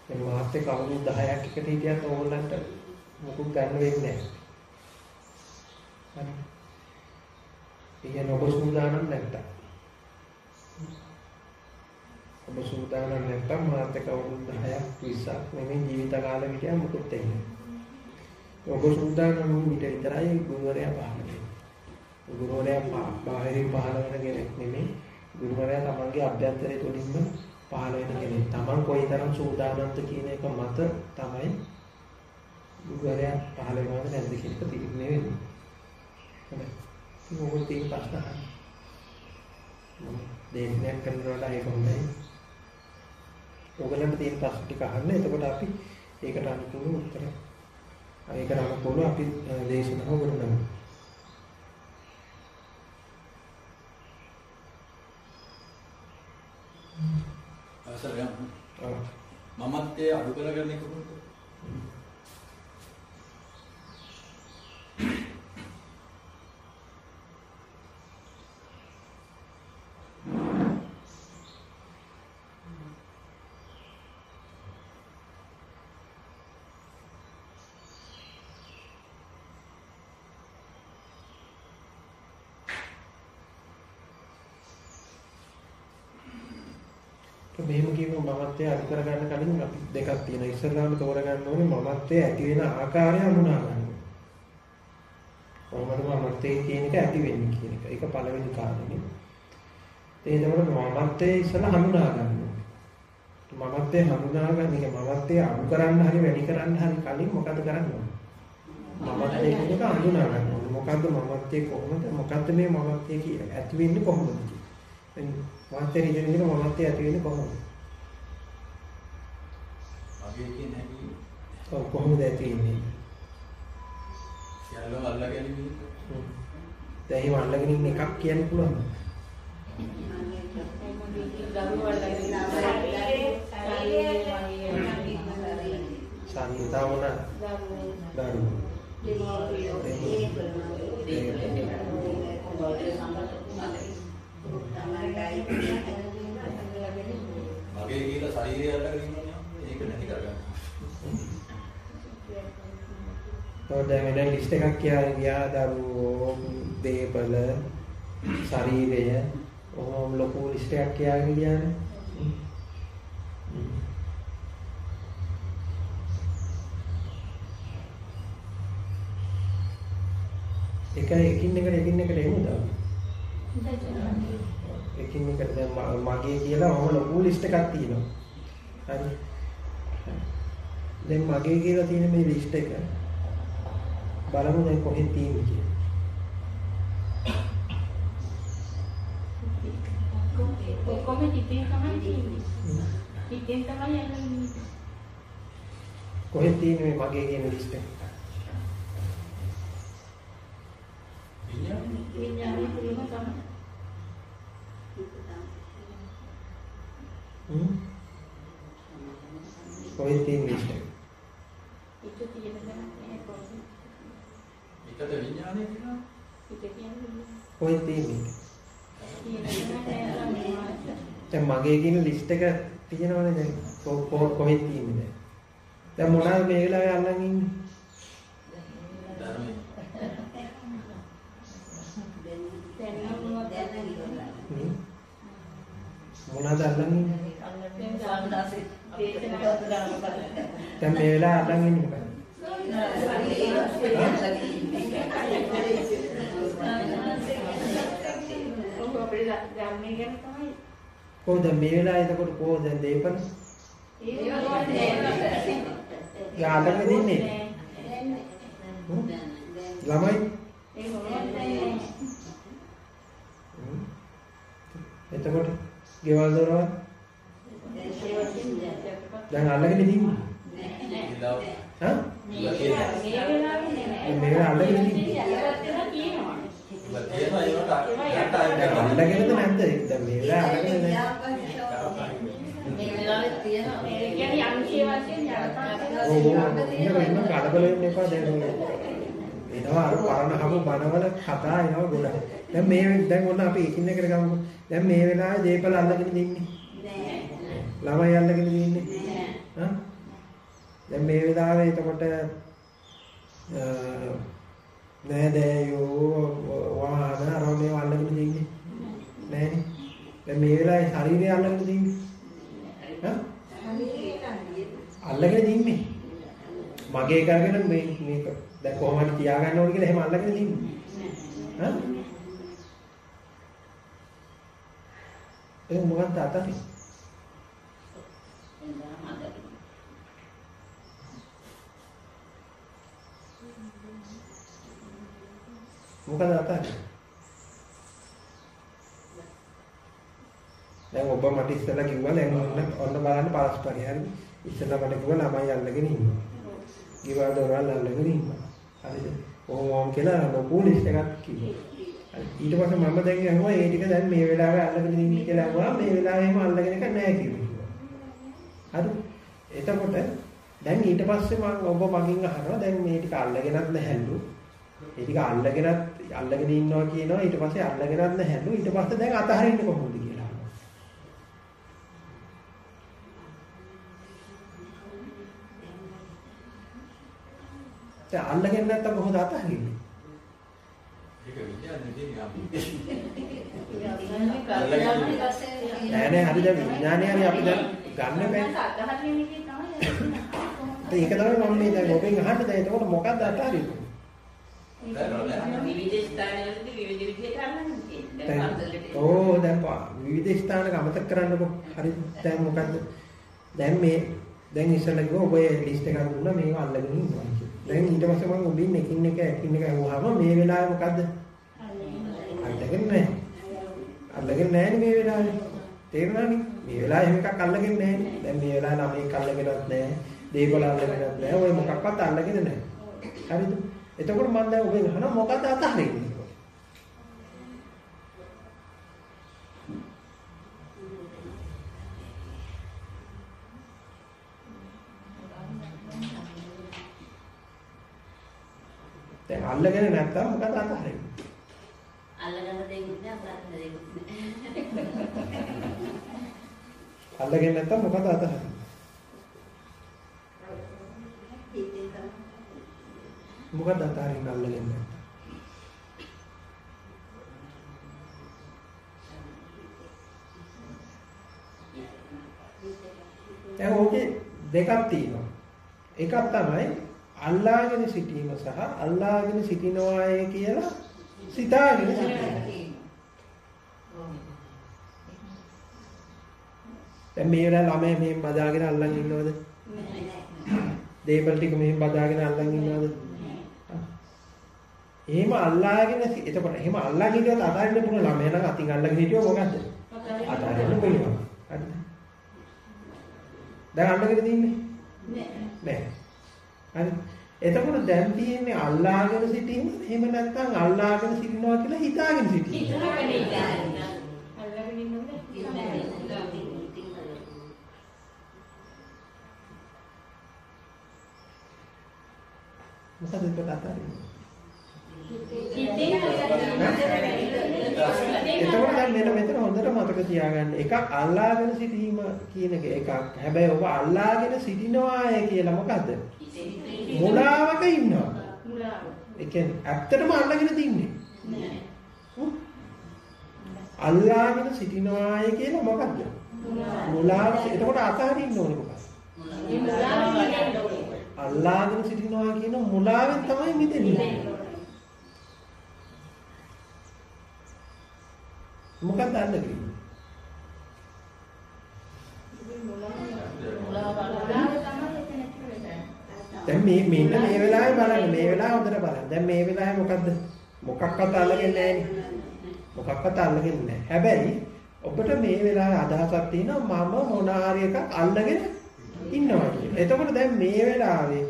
දැන් මාත් එක්ක අවුරුදු 10ක් එකට හිටියත් ඕගොල්ලන්ට මොකුත් ගන්න වෙන්නේ නැහැ. හරි. ඉතින් ඔබ සූදානම් නැත්තම්. ඔබ සූදානම් නැත්තම් මාත් එක්ක අවුරුදු 10ක් 20ක් නෙමෙයි ජීවිත කාලෙ හිටියා මොකුත් වෙන්නේ නැහැ. ඔබ සූදානම් වුණ විට විතරයි ගුරුවරයා පහළ වෙන්නේ. ගුරුවරයා බාහිරින් පහළ වෙන කෙනෙක් නෙමෙයි. ගුරුවරයා තමන්ගේ අභ්‍යන්තරය තුළින්ම පහළ වෙන කෙනෙක්. තමන් කොයිතරම් සූදානම්ද කියන එක මත තමයි ගුරුවරයා පහළ වෙනවද නැද්ද කියන එක තීරණය වෙන්නේ. හරි. ඉතින් ඔබ තියෙන ප්‍රශ්න අහන්න. දෙයක් කරනකොට ඒක හොඳයි. ඔයගලන්ට තියෙන ප්‍රශ්න ටික අහන්න. එතකොට අපි ඒකට අනුකූලව උත්තර. ඒකට අනුකූලව අපි දේශනාව කරනවා. අවසරයි. මමත් ඒ අඩු කරගන්න එක කොහොමද? මෙහෙම කියමු මමත්වයේ අඩු කරගන්න කලින් අපි දෙකක් තියෙනවා. ඉස්සරහම තෝරගන්න ඕනේ මමත්වයේ ඇති වෙන ආකාරය හඳුනා ගන්න. කොහොමද මමත්වයේ කියන එක ඇති වෙන්නේ කියන එක. ඒක පළවෙනි කාරණේ. එතකොට මමත්වයේ ඉස්සලා හඳුනා ගන්න ඕනේ. මමත්වයේ හඳුනා ගන්න එක මමත්වයේ අඩු කරන්න හරි වැඩි කරන්න හරි කලින් මොකද කරන්න ඕනේ? මමත්වයේ කියන එක හඳුනා ගන්න ඕනේ. මොකද්ද මමත්වයේ කොහොමද? මොකද්ද මේ මමත්වයේ කියන්නේ? ඇති වෙන්නේ කොහොමද? මමත්වයේ ඉඳගෙන මමත්වයේ ඇති වෙන්නේ කොහොමද? මගේ කියන හැටි කොහොමද ඇති වෙන්නේ? සියල්ලම අල්ලගෙන ඉන්නේ. දැන් එහෙම අල්ලගෙන ඉන්න එකක් කියන්න පුළුවන්ද? සානිතාවන දරුවෝ මගේ කියලා ශරීරය අල්ලගෙන ඉන්නවා ඒක නැති කරගන්න. දැන් වෙන ලිස්ට් එකක් කියා දරුවෝ දේපල ශරීරය ඔහොම ලොකු ලිස්ට් එකක් කියාගෙන ගියානේ. එකින් එකට එමුද? එකින් එකට දැන් මගේ කියලා ඔහොම ලොකු ලිස්ට් එකක් තියෙනවා. හරි. දැන් මගේ කියලා තියෙන මේ ලිස්ට් එක බලමු දැන් කොහෙද තියෙන්නේ කියලා. කොහොමද ඉතින් තමයි තියෙන්නේ? ඉතින් තමයි යන්නේ. කොහෙද තියෙන්නේ මගේ කියන ලිස්ට් එක? විඤ්ඤාණය පිළිම තමයි. කොහෙද තියෙන්නේ ලිස්ට් එක? ඒක තියෙන නැහැ කොහොමද? ඒකද විඥානය කියනවා. ඒක කියන්නේ කොහෙද තියෙන්නේ? තියෙන දැන් මගේ කියන ලිස්ට් එක තියෙනවනේ දැන් කොහෙද තියෙන්නේ දැන් මොනවාද මේ වෙලාවේ අල්ලන් ඉන්නේ? ධර්මයේ. මොනවාද අල්ලන් ඉන්නේ? දැන් මේ වෙලාවේ අල්ලන් ඉන්නේ මොකක්ද? කොහොමද මේ වෙලාවේ එතකොට කොහොමද දැන් දීපන? යාළුවෙක් දෙන්නේ. ළමයි? එතකොට ගෙවල් දොරවල් දැන් අල්ලගෙන ඉන්නේ. හා? මේ වෙලාවේ අල්ලගෙන ඉන්නේ. අල්ලගෙනද නැද්ද? දැන් මේ වෙලාවේ අල්ලගෙන නැහැ. මේ වෙලාවේ තියෙනවා. ඒ කියන්නේ අංශය වශයෙන් යනපාට. ඕ ඉන්න කඩබල වෙන්න එපා දැන්. එනවා අර පරණ හමු බනවල කතා එනවා ගොඩක්. දැන් ඔන්න අපි එකින් එකට ගමු. දැන් මේ වෙලාවේ දීපල අල්ලගෙන ඉන්නේ. නෑ. ළමයි අල්ලගෙන ඉන්නේ. නෑ. හා? දැන් මේ වෙලාවේ එතකොට නෑදෑයෝ වාහන අරෝනේ අල්ලගෙන ඉන්නේ නෑනේ. දැන් මේ වෙලාවේ ශරීරය අල්ලගෙන ඉන්නේ. අල්ලගෙන ඉන්නේ. මගේ කරගෙන මේක දැන් කොහොමද තියාගන්න ඕන කියලා එහෙම අල්ලගෙන ඉන්නේ. ඒ මොකක්ද අතට? මොකද අතට? දැන් ඔබ මට ඉස්සෙල්ලා කිව්වා දැන් ඔන්න බලන්න පරස්පරය හරි. ඉස්සෙල්ලා මට කිව්වා ළමයි අල්ලගෙන ඉන්නවා. ඊවල දොරවල් අල්ලගෙන ඉන්නවා. හරිද? ඕම් කියලා පොලිස් එකක් කිව්වා. ඊට පස්සේ මම දැන් අහුවා ඒ ටික දැන් මේ වෙලාවේ අල්ලගෙන ඉන්නේ කියලා අහුවා මේ වෙලාවෙම අල්ලගෙන එක නැහැ කිව්වා. හරි. එතකොට දැන් ඊට පස්සේ මම ඔබ මගෙන් අහනවා දැන් මේ ටික අල්ලගෙනත් නැහැලු. ඒ ටික අල්ලගෙන ඉන්නවා කියනවා ඊට පස්සේ අල්ලගෙනත් නැහැලු. ඊට පස්සේ දැන් අතහරින්නේ කොහොමද කියලා. දැන් අල්ලගෙන නැත්තම් කොහොමද අතහරින්නේ? නෑ හරි දැන් විඥානේ හරි අපි දැන් ගන්න බෑ. ඒක තමයි මම මේ දැන් ඔබෙන් අහන්න දැන් එතකොට මොකක්ද අතාරින්නේ? විවිධ ස්ථානවලදී විවිධ විදිහට අල්ලන්නේ. ඕ දැන් විවිධ ස්ථානක අමතක කරන්නකෝ. හරි දැන් මොකද්ද? දැන් ඉස්සෙල්ලා කිව්වා ඔබ ඒ ලිස්ට් එකක් දුන්නා මේක අල්ලගෙන ඉන්නවා. දැන් ඊට පස්සේ මම ඔබින් එකින් එක අහුවාම මේ වෙලාවේ මොකද්ද? අල්ලගෙන නැහැ. අල්ලගෙන නැහැනේ මේ වෙලාවේ. තේරුණානේ? මේ වෙලාවේ එහෙම එකක් අල්ලගෙන නැහැනේ. දැන් මේ වෙලාවේ ළමයි අල්ලගෙනත් නැහැ. දේපල අල්ලගෙනත් නැහැ. ඔය මොකක්වත් අල්ලගෙන නැහැ. හරිද? එතකොට මම දැන් ඔබෙන් අහනවා මොකද්ද අතහරින්නේ? දැන් අල්ලගෙන නැත්තම් මොකද අතහරින්නේ? අල්ලගෙන දෙන්නේ නැහැ අල්ලගෙන නැත්තම් මොකද අතහරින්නේ? මොකද අතහරින්නේ අල්ලගෙන නැත්තම්? දැන් ඔකේ දෙකක් තියෙනවා. එකක් තමයි අල්ලාගෙන සිටීම සහ අල්ලාගෙන සිටිනවාය කියලා සිතාගෙන සිටීම. දැන් මේ වෙලාවේ ළමයා මෙහෙම බදාගෙන අල්ලන් ඉන්නවද? දේපල ටික මෙහෙම බදාගෙන අල්ලන් ඉන්නවද? එහෙම අල්ලාගෙන එතකොට එහෙම අල්ලන් හිටියොත් අතාරින්න පුළුවන් ළමයා නම් අතින් අල්ලගෙන හිටියොත් මොකද්ද? අතාරින්න පුළුවන්. හරිද? දැන් අල්ලගෙන තින්නේ? නෑ. හරි. එතකොට දැන් තියෙන්නේ අල්ලාගෙන සිටීම එහෙම නැත්නම් අල්ලාගෙන සිටිනවා කියලා හිතාගෙන සිටීම. හිතාගෙන ඉන්න. අල්ලාගෙන ඉන්නොත් මොකද ඒක අතාරින්නේ? එතකොට දැන් මෙතන හොඳට මතක තියාගන්න. එකක් අල්ලාගෙන සිටීම කියන එකක්. හැබැයි ඔබ අල්ලාගෙන සිටිනවාය කියලා මොකද්ද? මුලාවක ඉන්නවා. මුලාව. ඒ කියන්නේ ඇත්තටම අල්ලගෙන තින්නේ. නෑ. අල්ලාගෙන සිටිනවාය කියලා මොකද්ද? මුලාව. එතකොට අතහරින්න ඕනේ මොකක්ද? අල්ලාගෙන සිටිනවා කියන මුලාවෙන් තමයි මිදෙන්නේ. මොකක්ද අල්ලගෙන? දැන් මෙන්න මේ වෙලාවේ බලන්න මේ වෙලාව හොඳට බලන්න. දැන් මේ වෙලාවේ මොකද්ද? මොකක්වත් අල්ලගෙන නැහැ. මොකක්වත් අල්ලගෙන නැහැ. හැබැයි ඔබට මේ වෙලාවේ අදහසක් තියෙනවා මම මොනාරි එකක් අල්ලගෙන ඉන්නවා කියලා. එතකොට දැන් මේ වෙලාවේ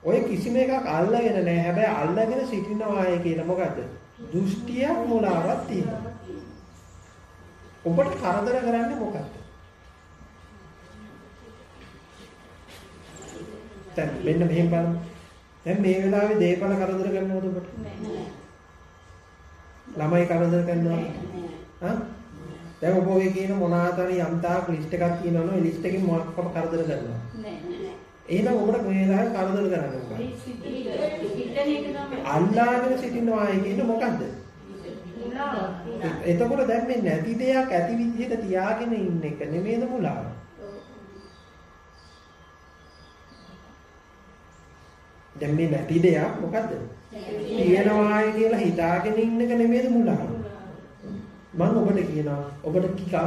ඔය කිසිම එකක් අල්ලගෙන නැහැ. හැබැයි අල්ලගෙන සිටිනවායි කියලා මොකද්ද? දෘෂ්ටියක් මුලාවක් තියෙනවා. ඔබට කරදර කරන්නේ මොකක්ද? දැන් මෙන්න මෙහෙම බලන්න. දැන් මේ වෙලාවේ දේපල කරදර කරනවද ඔබට? නෑ. ළමයි කරදර කරනවද? හා? දැන් ඔබ ඔය කියන මොනාතරි යම්තාක් ලිස්ට් එකක් තියෙනවනේ ලිස්ට් එකෙන් මොකක්ද කරදර කරනවා? නෑ. එහෙනම් ඔබට මේ වෙලාවේ කරදර කරන්න මොකක්ද? අල්ලාගෙන සිටිනවා කියන්නේ මොකද්ද? එතකොට දැන් මේ නැති දෙයක් ඇති විදිහට තියාගෙන ඉන්න එක නෙමෙයිද මුලාව? දැන් මේ නැති දෙයක් මොකද්ද? තියෙනවායි කියලා හිතාගෙන ඉන්න එක නෙමෙයිද මුලාව? මම ඔබට කියනවා ඔබට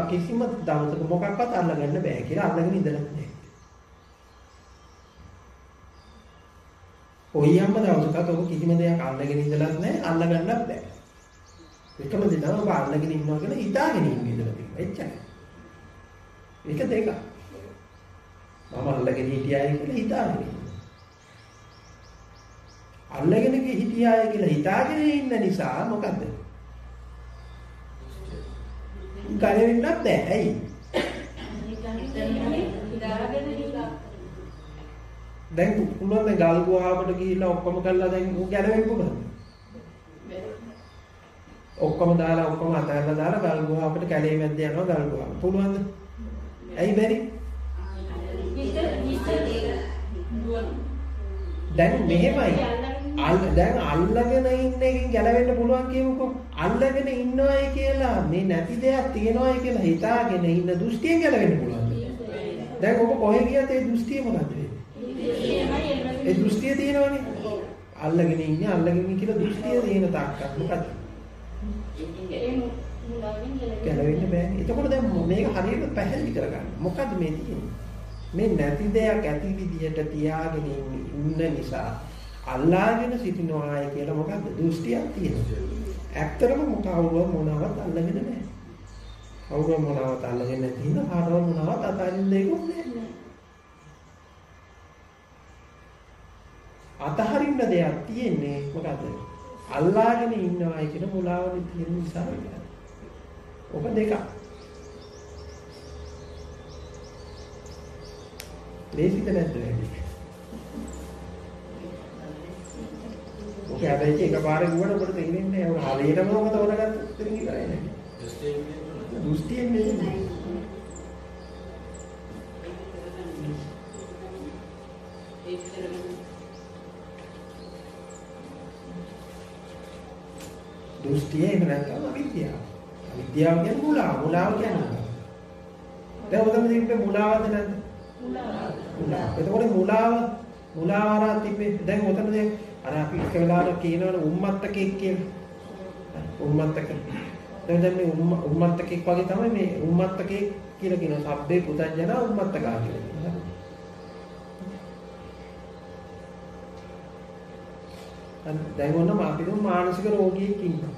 කිසිම දවසක මොකක්වත් අල්ලගන්න බෑ කියලා අල්ලගෙන ඉඳලා නැහැ. කොයියම්ම දවසකට ඔබ කිසිම දෙයක් අල්ලගෙන ඉඳලා නැහැ අල්ලගන්නත් බෑ. එකම දේ තමයි ඔබ අල්ලගෙන ඉන්නවා කියලා හිතාගෙන ඉන්නේ ඉඳලා තියෙනවා. එච්චරයි. ඒක දෙක. මම අල්ලගෙන හිටියයි කියලා හිතාගෙන ඉන්නවා. අල්ලගෙන හිටියයි කියලා හිතාගෙන ඉන්න නිසා මොකද්ද? ගලවෙන්නත් බෑ. ඇයි? දැන් උඹ ගල් ගුහාවට ගිහිල්ලා ඔක්කොම කළා දැන් ඌ ගැලවෙන්න පුළුවන්ද? ඔක්කොම දාලා ඔක්කොම අතහැරලා දාලා ගල් ගුහාවට කැලේ මැද්ද යනවා ගල් ගුහාව. පුළුවන්ද? ඇයි බැරි? දැන් මෙහෙමයි. දැන් අල්ලගෙන ඉන්න එකෙන් ගැලවෙන්න පුළුවන් කියමුකෝ. අල්ලගෙන ඉන්නවයි කියලා මේ නැති දෙයක් තියනවයි කියලා හිතාගෙන ඉන්න දෘෂ්ටියෙන් ගැලවෙන්න පුළුවන්. දැන් ඔබ කොහෙ ගියත් ඒ දෘෂ්ටිය මොකද්ද වෙන්නේ? ඒ දෘෂ්ටිය තියෙනවනේ. අල්ලගෙන ඉන්නේ අල්ලගෙන කියලා දෘෂ්ටිය තියෙන තාක්කක් මොකද්ද? ගැලවෙන්න බෑනේ. එතකොට දැන් මේක හරියට පැහැදිලි කරගන්න. මොකද්ද මේ තියෙන්නේ? මේ නැති දෙයක් ඇති විදියට තියාගෙන ඉන්න නිසා අල්ලාගෙන සිටිනවායි කියලා මොකද්ද? දෘෂ්ටියක් තියෙනවා. ඇත්තටම කවුරුව මොනවත් අල්ලගෙන නැහැ. කවුරුව මොනවත් අල්ලගෙන නැති හින්දා කාටවත් මොනවත් අතාරින්න දෙයක් නැහැ. අතහරින්න දෙයක් තියෙන්නේ මොකද්ද? අල්ලාගෙන ඉන්නවායි කියන මුලාවනේ තියෙන නිසා විතරයි. ඔක දෙක. ලේසිද නැද්ද වැඩි? ඔක හැබැයි එකපාරේ ගුණ ඔබට තේරෙන්නේ නැහැ. ඔය හරියටම ඔබ තෝරගත්තොත් ඉතින් ඉවරයි නේ. දෘෂ්ටියෙන් නෙමෙයි. දෘෂ්ටිය එහෙම නැත්නම් අවිද්‍යාව. අවිද්‍යාව කියන්නේ මුලාව කියන්නේ. දැන් ඔතන තිබ්බේ මුලාවද නැද්ද? මුලාව. එතකොට මුලාව ආරා තිබ්බේ දැන් ඔතන දැන් අර අපි එක වෙලාවකට කියනවනේ උම්මත්තකෙක් කියලා. උම්මත්තක. දැන් මේ උම්මත්තකෙක් වගේ තමයි මේ උම්මත්තකෙක් කියලා කියන શબ્දේ පුතඥන උම්මත්තකා කියලා. දැන් ඔන්න අපිට මානසික රෝගියෙක් ඉන්නවා.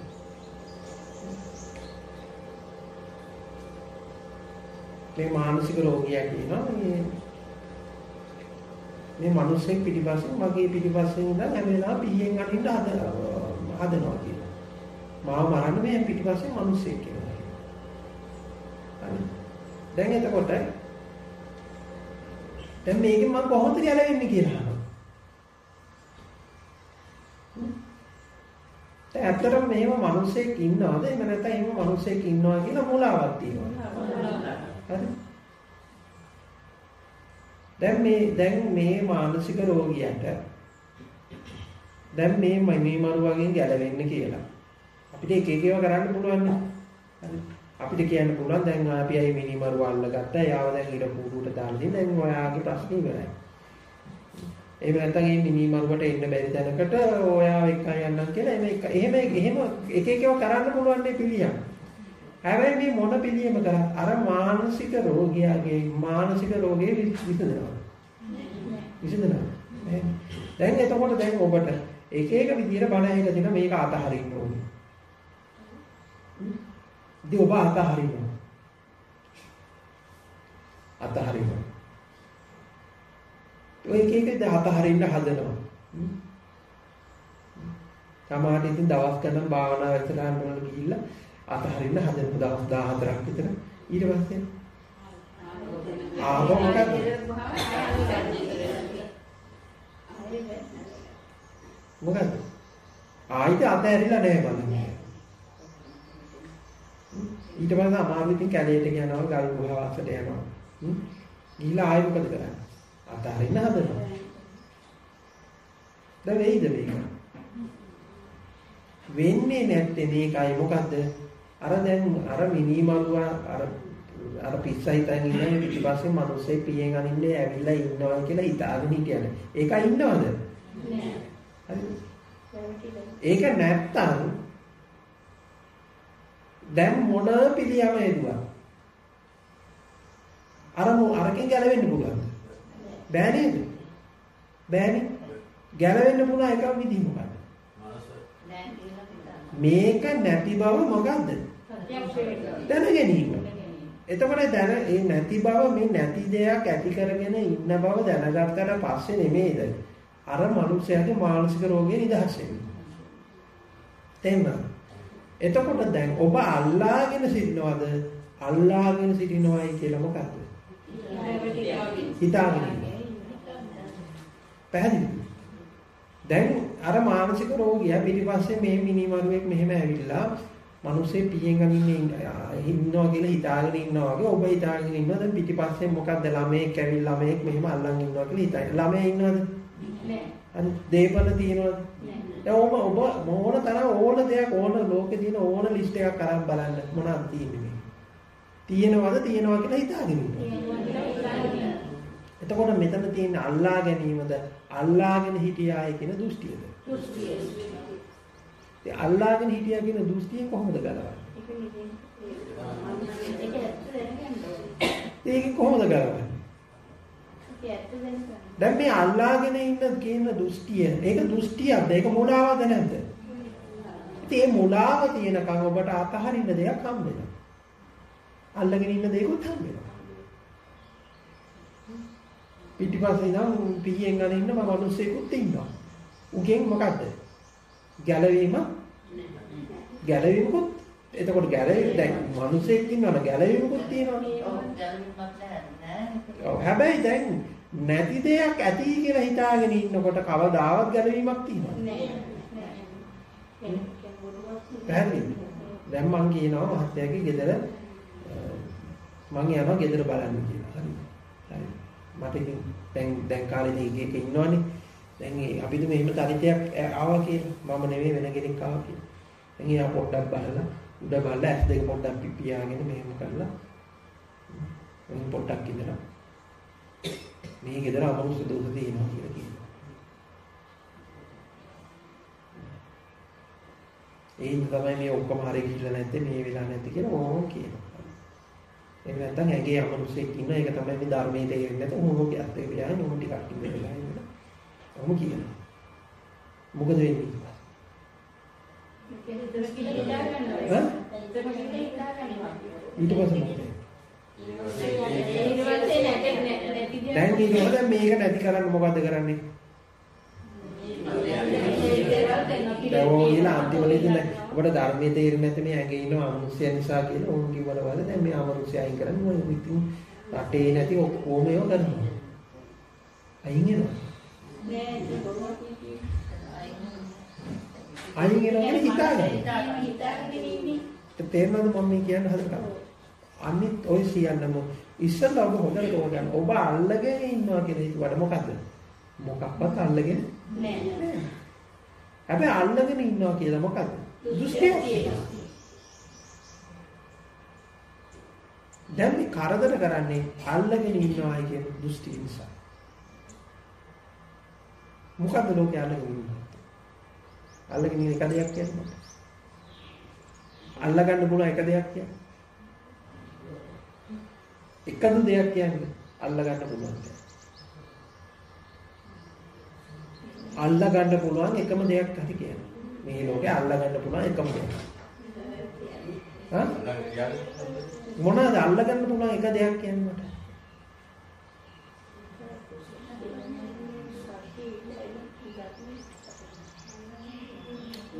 මේ මානසික රෝගියා කියනවා මේ මිනිස්සෙක් පිටිපස්සෙන් මගේ පිටිපස්සෙන් ඉඳන් හැම වෙලාවෙම පීයෙන් අනින්න හදනවා කියලා. මාව මරන්න මේ පිටිපස්සෙන් මිනිස්සෙක් කියලා. හරි. දැන් එතකොට දැන් මේකෙන් මම කොහොමද ගැලවෙන්නේ කියලා. ඇත්තටම මේව මිනිස්සෙක් ඉන්නවද? එහෙම නැත්නම් එහෙම මිනිස්සෙක් ඉන්නවා කියලා මුලාවක් තියෙනවා. හරි. දැන් මේ මානසික රෝගියාට දැන් මේ මරුවගෙන් ගැලවෙන්න කියලා අපිට එක එක ඒවා කරන්න පුළුවන් නේ. හරි. අපිට කියන්න පුළුවන් දැන් අපි අය මිනිමරුව අල්ලගත්තා. යාව දැන් ඉර කූඩුවට දාලා දෙන්න. දැන් ඔයාගේ ප්‍රශ්නේ ඉවරයි. එහෙම නැත්නම් මේ මිනිමරුවට එන්න බැරි තැනකට ඔයාව එක්කන් යන්නම් කියලා එහෙම එක එක ඒවා කරන්න පුළුවන් නේ පිළියම්. හැබැයි මේ මොන පිළියම කරත් අර මානසික රෝගියාගේ මානසික රෝගේ විසඳනවා. දැන් එතකොට දැන් ඔබට එක එක විදියට බණ එක දින මේක අතහරින්න ඕනේ. ඉතින් ඔබ අතහරිනවා. ඔය එක එක අතහරින්න හදනවා. සමහරවිට ඉතින් දවස් ගණන් භාවනා වැඩසටහන් වල ගිහිල්ලා අතහරින්න හදන දවස් 14ක් විතර ඊට පස්සේ මොකද ආයිත් අතහැරිලා නැහැ බලන්න. ඊට පස්සේ අමාරු ඉතින් කැලේට යනවා ගල් ගුහාවකට යනවා. ගිහිලා ආයෙ මොකද කරන්නේ? අතහරින්න හදනවා. දැන් වෙයිද මේක? වෙන්නේ නැත්තේ මේකයි මොකද්ද? අර දැන් අර මිනිමරුවා අර පිස්සා හිතන් ඉන්නේ පිටිපස්සේ මිනිස්සේ පියෙන් අනින්නේ ඇවිල්ලා ඉන්නවා කියලා හිතාගෙන හිටියනේ. ඒකයි ඉන්නවද? නෑ. ඒක නැත්තම් දැන් මොන පිළියම එදුවා? අරකින් ගැලවෙන්න පුළුවන්ද? බෑ නේද? බෑනේ. ගැලවෙන්න පුළුවන් එකම විදිහ මොකක්ද? මේක නැති බව මොකද්ද? දැන ගැනීම. එතකොට දැන ඒ නැති බව මේ නැති දෙයක් ඇති කරගෙන ඉන්න බව දැනගත්තට පස්සේ නෙමෙයිද අර මනුස්සයාගේ මානසික රෝගේ නිදහස් වෙන්නේ. තේරුණාද? එතකොට දැන් ඔබ අල්ලාගෙන සිටිනවද? අල්ලාගෙන සිටිනවයි කියලා මොකද්ද? හිතාගෙන ඉන්නවා. පැහැදිලිද? දැන් අර මානසික රෝගියා පිටිපස්සේ මේ මිනිමරුවෙක් මෙහෙම ඇවිල්ලා මිනිස්සේ පියෙන් අනින්නේ ඉන්නවා කියලා හිතාගෙන ඉන්නවා වගේ ඔබ හිතාගෙන ඉන්නවා දැන් පිටිපස්සේ මොකද්ද ළමයෙක් ඇවිල්ලා ළමයෙක් මෙහෙම අල්ලන් ඉන්නවා කියලා හිතයි. ළමයා ඉන්නවද? නෑ. අනිත් දේපල තියෙනවද? නෑ. දැන් ඔබ මොන තරම් ඕන දෙයක් ඕන ලෝකේ තියෙන ඕන ලිස්ට් එකක් අරන් බලන්න මොනවද තියෙන්නේ මේ? තියෙනවා කියලා හිතාගෙන ඉන්නවා. එතකොට මෙතන තියෙන අල්ලා ගැනීමද අල්ලාගෙන හිටියායි කියන දෘෂ්ටියද? දෘෂ්ටිය. ඒ අල්ලාගෙන හිටියා කියන දෘෂ්ටිය කොහොමද ගලවන්නේ? ඒක කොහොමද ගලවන්නේ? දැන් මේ අල්ලාගෙන ඉන්න කියන දෘෂ්ටිය ඒක දෘෂ්ටියක්ද? ඒක මුලාවද නැද්ද? ඒ මුලාව තියෙනකන් ඔබට අතහරින්න දෙයක් හම්බ වෙනවා. අල්ලගෙන ඉන්න දේකුත් හම්බ වෙනවා. පිටිපස්සේ ඉඳන් පිහියෙන් අනින්න මම මිනිස්සෙකුත් ඉන්නවා. උගෙන් මොකද්ද? ගැලවීමකුත් එතකොට ගැලවීම දැන් මිනිස්සෙක් ඉන්නවනේ ගැලවීමකුත් තියෙනවා. හැබැයි දැන් නැති දෙයක් ඇති කියලා හිතාගෙන ඉන්නකොට කවදාවත් ගැලවීමක් තියෙනවද? නෑ. පැහැදිලිද? දැන් මං කියනවා මහත්තයාගේ ගෙදර මං යනවා ගෙදර බලන්න කියලා. හරිද? හරි. මට ඉතින් දැන් කාලේ එක ඉන්නවනේ. දැන් අපිට මෙහෙම චරිතයක් ආවා කියලා මම නෙවෙයි වෙන කෙනෙක් ආවා කියලා. දැන් එයා පොඩ්ඩක් බලලා උඩ බලලා ඇස් දෙක පොඩ්ඩක් පිපියාගෙන මෙහෙම කරලා පොඩ්ඩක් ඉඳලා මේ ගෙදර අමනුෂ්‍ය දෝෂ තියෙනවා කියලා කියනවා. ඒ ඉන්න තමයි මේ ඔක්කොම හරිය ගිහිල්ලා නැත්තේ මේ වෙලා නැත්තේ කියලා ඕම කියනවා. ඒක නැත්තම් ඇගේ අමනුෂ්‍යෙක් ඉන්න ඒක තමයි මේ ධර්මයේ තේරෙන්නේ නැත ඕම කියත් ඒ වෙලාවේ ඕම ටිකක් ඉන්න වෙලා ඉන්න. ඕම කියනවා. මොකද වෙන්නේ? ඊට පස්සේ දැන් මේක නැති කරන්න මොකද්ද කරන්නේ? දැන් ඕගිලා අන්තිමේදී දැන් ඔබට ධර්මයේ තේරෙන්නේ නැති මේ ඇඟේ ඉන්න අමනුෂ්‍ය නිසා කියලා ඕන් කිව්වල වල දැන් මේ අමනුෂ්‍ය අයින් කරන්න මොකද ඉතින් රටේ නැති ඔක්කොම ඒවා කරනවා. අයින් වෙනවා. අයින් වෙනවා හිතාගන්න. තේරෙනවද මම මේ කියන්න හදන අනිත් ඔය සියන්නම ඉස්සෙල්ලා ඔබ හොඳට තෝරගන්න. ඔබ අල්ලගෙන ඉන්නවා කියලා හිතුවට මොකද්ද? මොකක්වත් අල්ලගෙන නෑ. හැබැයි අල්ලගෙන ඉන්නවා කියලා මොකද්ද? දෘෂ්ටිය. දැන් මේ කරදර කරන්නේ අල්ලගෙන ඉන්නවායි කියන දෘෂ්ටිය නිසා. මොකද්ද ලෝකේ අල්ලගෙන ඉන්නේ? අල්ලගෙන ඉන්න එක දෙයක් කියන්නේ. අල්ලගන්න පුළුවන් එක දෙයක් කියන්නේ. එකදු දෙයක් කියන්නේ අල්ලගන්න පුළුවන්. අල්ලගන්න පුළුවන් එකම දෙයක් හරි කියන්නේ. මේ ලෝකේ අල්ලගන්න පුළුවන් එකම දෙයක්. හා? මොනවාද අල්ලගන්න පුළුවන් එක දෙයක් කියන්නේ මට?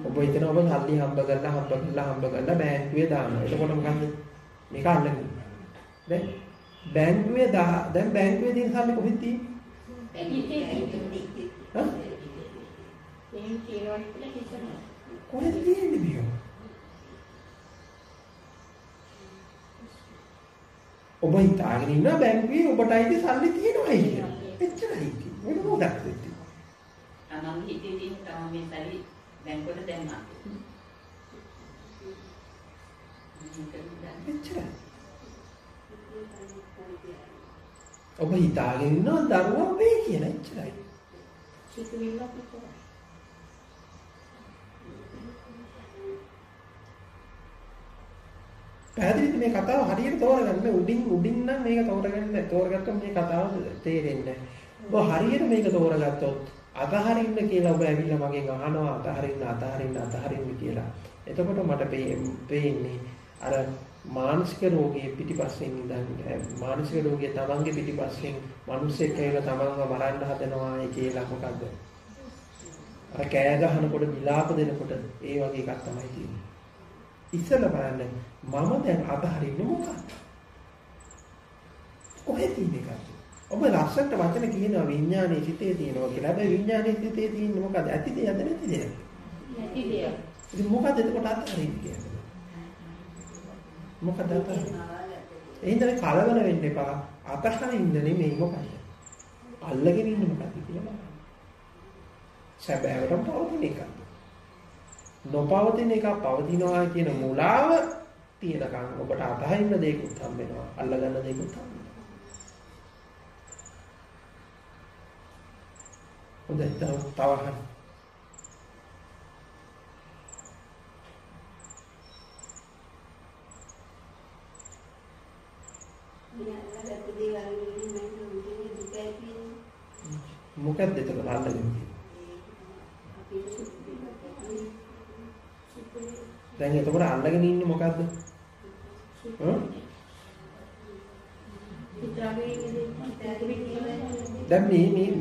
ඔබ හිතන ඔබ සල්ලි හම්බ කරලා බැංකුවේ දානවා. එතකොට මොකද්ද? මේක අල්ලගෙන. දැන් බැංකුවේ දැන් බැංකුවේ තියෙන සල්ලි කොහෙද තියෙන්නේ? හා? කොහෙද තියෙන්නේ බියෝ? ඔබ හිතාගෙන ඉන්න බැංකුවේ ඔබට අයිති සල්ලි තියෙනවයි කියලා. එච්චරයි. දැන්කොට දැම්මා. ඔබ හිතාගෙන ඉන්නවා දරුවා වේ කියලා එච්චරයි. සිතුවිල්ල පිටුවයි. පැහැදිලිද මේ කතාව හරියට තෝරගන්න උඩින් නම් මේක තෝරගත්තොත් මේ කතාව තේරෙන්නේ නැහැ. ඔබ හරියට මේක තෝරගත්තොත් අතහරින්න කියලා ඔබ ඇවිල්ලා මගෙන් අහනවා අතහරින්න කියලා. එතකොට මට පේන්නේ අර මානසික රෝගයේ පිටිපස්සෙන් ඉඳන් මානසික රෝගයේ තමන්ගේ පිටිපස්සෙන් මිනිස්සෙක් කියලා තමන්ව මරන්න හදනවා කියලා මොකද්ද? අර කෑ ගහනකොට විලාප දෙනකොට ඒ වගේ එකක් තමයි තියෙන්නේ. ඉස්සෙල්ලා බලන්න මම දැන් අතහරින්නේ මොකක්ද? කොහෙද ඉන්නේ? ඔබ ලස්සනට වචන කියනවා විඥානයේ සිතේ තියෙනවා කියලා. හැබැයි විඥානයේ සිතේ තියෙන්නේ මොකද? ඇති දෙයක්ද නැති දෙයක්ද? නැති දෙයක්. ඉතින් මොකද එතකොට අතහරින්නේ කියන්නේ? මොකද අතහරින්නේ? එහෙනම් කලබල වෙන්න එපා. අතහරින්න නෙමෙයි මොකද? අල්ලගෙන ඉන්න මොකද කියලා බලන්න. සැබෑවටම පවතින එකක්. නොපවතින එක පවතිනවා කියන මුලාව තියෙනකන් ඔබට අතහරින්න දෙයක්වත් හම්බ වෙනවා. අල්ලගන්න දෙයක්වත් හම්බ වෙනවා. හොඳයි තවහන්. මොකක්ද එතකොට අල්ලගෙන තියෙන්නේ? දැන් එතකොට අල්ලගෙන ඉන්නේ මොකද්ද? දැන්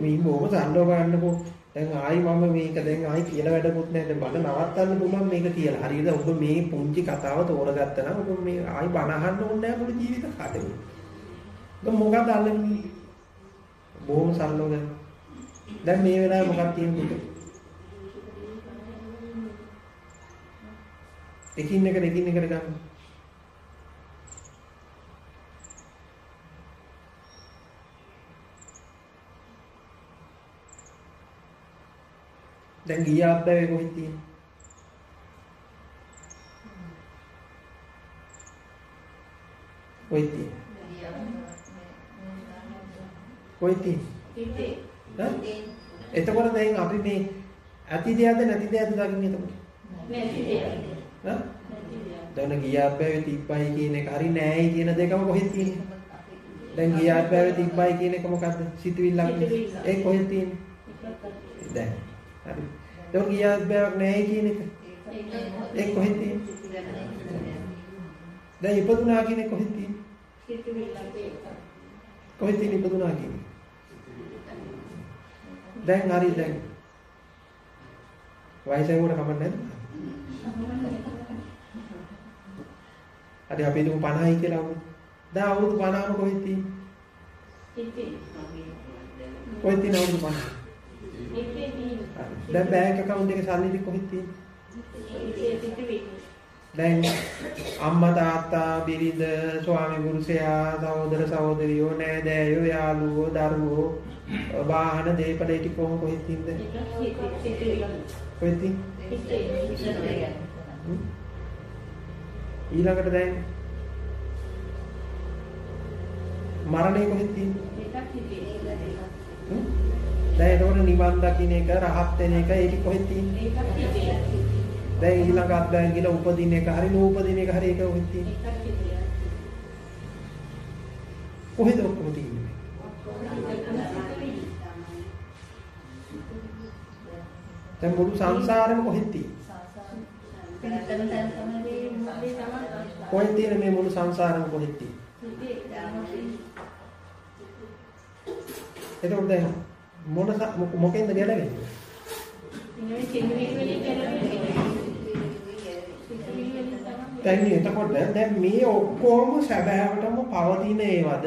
මේ බොහොම සරලව ගන්නකො. දැන් ආයි මම මේක දැන් ආයි කියලා වැඩකුත් නැහැ. දැන් මට නවත්තන්න පුළුවන් මේක කියලා. හරියට ඔබ මේ පුංචි කතාව තෝරගත්තා නම් ඔබ මේ ආයි බණ අහන්න ඕනේ නැහැ මුළු ජීවිත කාලෙම. දැන් මොකක්ද අල්ලගෙන ඉන්නේ? බොහොම සරලව ගන්න. දැන් මේ වෙලාවේ මොකක්ද තියෙන්නේ? එකින් එකට ගන්න. දැන් ගිය අත්දැකීම කොහෙද තියෙන්නේ? කොහෙද තියෙන්නේ? එතකොට දැන් අපි මේ ඇති දෙයක්ද නැති දෙයක්ද දකින්නේ එතකොට? නැති දෙයක්. දැන් ගියාපෑවේ තිබ්බයි කියන එක හරි නෑයි කියන දෙකම කොහෙද තියෙන්නේ? දැන් ගියාපෑවේ තිබ්බයි කියන එක මොකද්ද? සිතුවිල්ලක්. ඒ කොහෙද තියෙන්නේ? දැන් හරි. දැන් ගියාපෑවක් නෑයි කියන එක. ඒ කොහෙද තියෙන්නේ? දැන් ඉපදුනා කියන එක කොහෙද තියෙන්නේ? සිතුවිල්ලක්. කොහෙද තියෙන්නේ ඉපදුනා කියන්නේ? දැන් හරි දැන් වයසෙකට කමක් නැද්ද? හරි අපි දුමු 50යි කියලා වුණා. දැන් අවුරුදු 50ම කොහෙද තියෙන්නේ? කොහෙද තියෙන්නේ අවුරුදු 50? දැන් බැංක් account එකේ සල්ලි ටික කොහෙද තියෙන්නේ? දැන් අම්මා තාත්තා බිරිඳ ස්වාමි පුරුෂයා සහෝදර සහෝදරියෝ නෑදෑයෝ යාළුවෝ දරුවෝ වාහන දේපල ටික කොහෙද තියෙන්නේ? කොහෙද තියෙන්නේ? ඊළඟට දැන් මරණය කොහෙද තියෙන්නේ? දැන් ඒතකොට නිවන් දකින්න එක රහත් වෙන එක ඒක කොහෙද තියෙන්නේ? දැන් ඊළඟ අත්දැකීම් කියලා උපදින එක හරි නූපදින එක හරි ඒක කොහෙද තියෙන්නේ? කොහෙද ඔක්කොම තියෙන්නේ? දැන් මුළු සංසාරෙම කොහෙද තියෙන්නේ? කොහෙද තියෙන්නේ මේ මුළු සංසාරෙම කොහෙද තියෙන්නේ? එතකොට දැන් මොකෙන්ද ගැලවෙන්නේ? දැන් එතකොට දැන් මේ ඔක්කොම සැබෑවටම පවතින ඒවද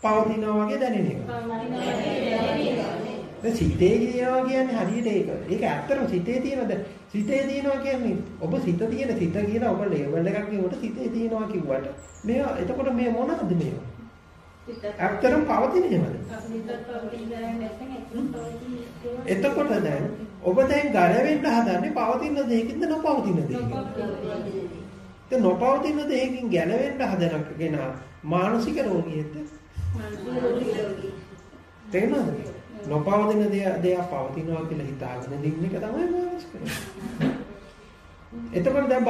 පවතිනවා වගේ දැනෙන එක. දැන් සිතේ කියනවා කියන්නේ හරියට ඒක. ඒක ඇත්තටම සිතේ තියෙනද? සිතේ තියෙනවා කියන්නේ ඔබ සිත තියෙන සිත කියලා ඔබ ලේබල් එකක් කියනකොට සිතේ තියෙනවා කිව්වට මේවා එතකොට මේ මොනවද මේවා? ඇත්තටම පවතින එහෙමද? එතකොට දැන් ඔබ දැන් ගැලවෙන්න හදන්නේ පවතින දෙයකින්ද නොපවතින දෙයකින්ද? ඒ නොපවතින දෙයකින් ගැලවෙන්න හදන කෙනා මානසික රෝගියෙක්ද? මානසික රෝගී. තේරෙනවද? නොපවතින දෙයක් පවතිනවා කියලා හිතාගෙන ඉන්න එක තමයි මානසික රෝගී. එතකොට දැන් ඔබ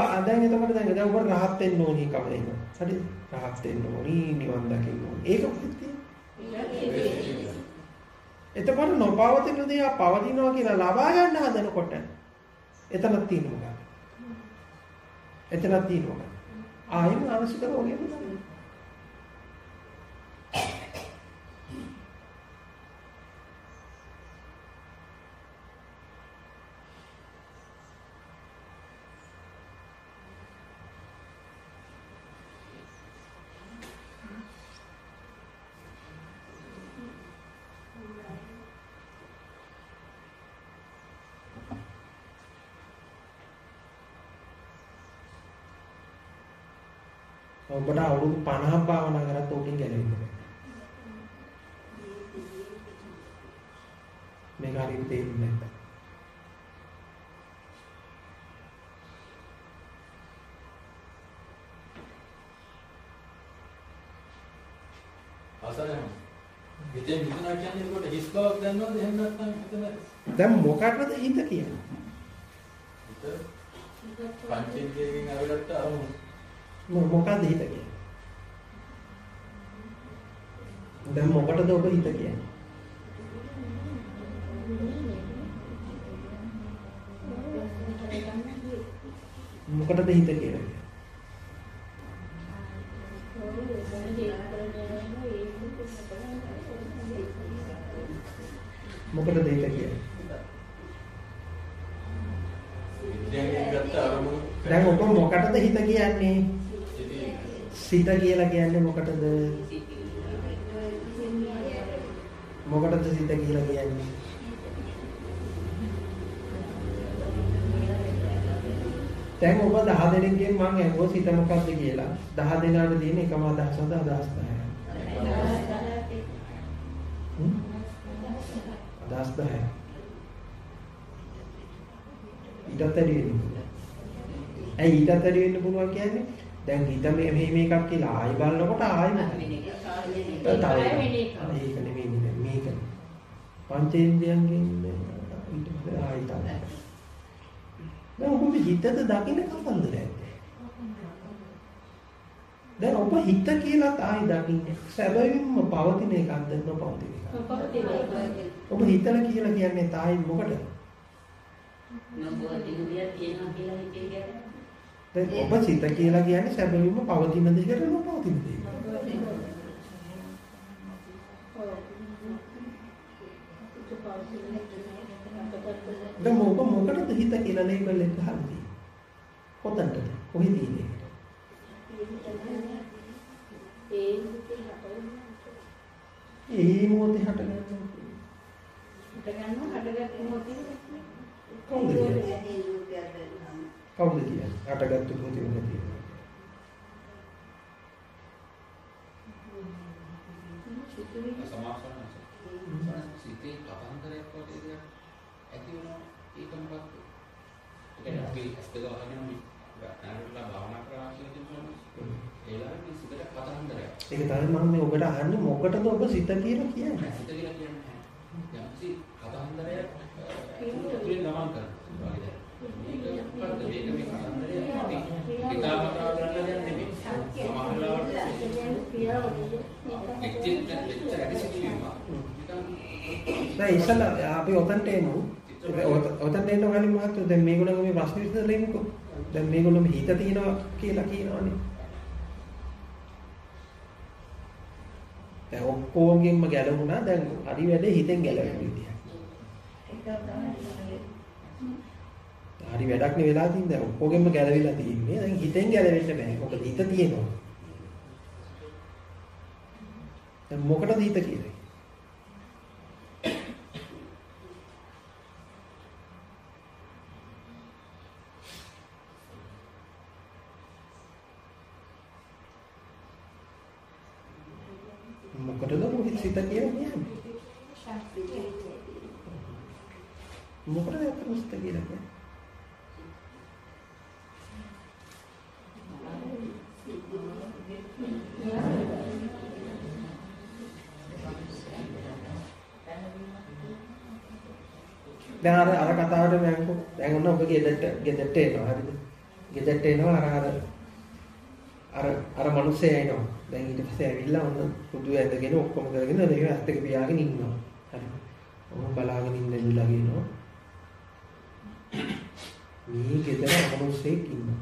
රහත් වෙන්න ඕනි කම එනවා. හරිද? රහත් වෙන්න ඕනි, නිවන් දකින්න ඕනි. ඒක මොකක්ද? එතකොට නොපවතින දේ පවතිනවා කියලා ලබා ගන්න හදනකොට එතනක් තියෙනවා. එතනක් තියෙනවා. ආයෙ මානසික රෝගයක් තමයි. ඔබට අවුරුදු 50ක් භාවනා කරත් ඕකෙන් ගැලවෙන්න බෑ. මේක හරියට තේරුන්නේ නැහැ. ආසරයන් හිතේ මිදුණා කියන්නේ ඒකට හිස් බවක් දැනනවද එහෙම නැත්නම් හිතන දැන් මොකක්ද හිත කියන්නේ? හිත පංචේන්ද්‍රයෙන් අරගත්ත අරමුණ මොකක්ද හිත කියන්නේ? දැන් මොකටද ඔබ හිත කියන්නේ? මොකටද හිත කියන්නේ? මොකටද හිත කියන්නේ? දැන් ඔබ මොකටද හිත කියන්නේ? සිත කියලා කියන්නේ මොකටද? මොකටද සිත කියලා කියන්නේ? දැන් ඔබ 10 දෙනෙක්ගෙන් මම අහුවා සිත මොකක්ද කියලා. 10 දෙනාට තියෙන එකම අදහසද අදහස් 10යි. අදහස් 10යි. ඊටත් වැඩි වෙන්නේ. ඇයි ඊටත් වැඩි වෙන්න පුළුවන් කියන්නේ? දැන් හිත මේකක් කියලා ආයි බලනකොට ආයි මොකද? ඒක නෙමෙයි මේක. පංචේන්ද්‍රයන්ගෙන් ඊට පස්සේ ආයි තමයි. දැන් ඔබ හිතද දකින්න කවුරුද? දැන් ඔබ හිත කියලා ආයි දකින්නේ සැබවින්ම පවතින එකක්ද නොපවතින එකක්ද? ඔබ හිතලා කියලා කියන්නේ තායි මොකටද? නොපවතින දෙයක් තියෙනවා කියලා හිතේ කියන්නේ. ඔබ සිත කියලා කියන්නේ සැබවින්ම පවතින දෙයකට නොපවතින දෙයක්. දැන් ඔබ මොකටද හිත කියලා ලේබල් එක ගහන්නේ? කොතනද? කොහෙද ඉන්නේ? ඒ මොහොතේ හටගන්නවා. හටගත්තු මොහොතේ කවුද කියන්නේ? හටගත්තු මොහොතේ නැති. සිතේ කතාන්තරයක් වගේ දෙයක් ඇති වෙනවා ඒක මොකක්ද? ඒක අපි ඇස්තක වහගෙන නැරලා භාවනා කරා කියලා ඒලාගේ සිතට කතාන්තරයක්. ඒක තමයි මම මේ ඔබට අහන්නේ මොකටද ඔබ සිත කියලා කියන්නේ? සිත කියලා කියන්නේ යම්සි කතාන්තරයක් තුලින් ගමන් කරනවා. මේක මොකක්ද? මේක මේ කතාන්තරය අපි හිතාමතා කරන්න දෙයක් නෙමෙයි. සමහරවිට දැන් ඉස්සලා අපි ඔතනට එමු. ඔතනට එන්න කලින් මහත්තයෝ දැන් මේගොල්ලෝ මේ ප්‍රශ්න විසඳෙන්නකෝ. දැන් මේගොල්ලෝ මේ හිත තියනවා කියලා කියනවානේ. දැන් ඔක්කොගෙම ගැලවුණා. දැන් හරි වැඩේ හිතෙන් ගැලවෙන්න විදිය. හරි වැඩක් නේ වෙලා තින්නේ. දැන් ඔක්කොගෙම ගැලවිලා තින්නේ. දැන් හිතෙන් ගැලවෙන්න බෑ. මොකද හිත තියෙනවා. දැන් මොකටද හිත කියන්නේ? සිත කියලා කියන්නේ. මොකටද ඇත්තටම සිත කියලා කියන්නේ? දැන් අර කතාවට මම දැන් ඔන්න ඔබගේ ගෙදරට එනවා හරිද? ගෙදරට එනවා අර මිනිස්සේ එනවා. දැන් ඊට පස්සේ ඇවිල්ලා ඔන්න පුදු ඇඳගෙන ඔක්කොම කරගෙන දෙක ඇස් දෙක පියාගෙන ඉන්නවා. හරි. ඔහොම බලාගෙන ඉඳලා කියනවා. මේ ගෙදර මිනිස්සෙක් ඉන්නවා.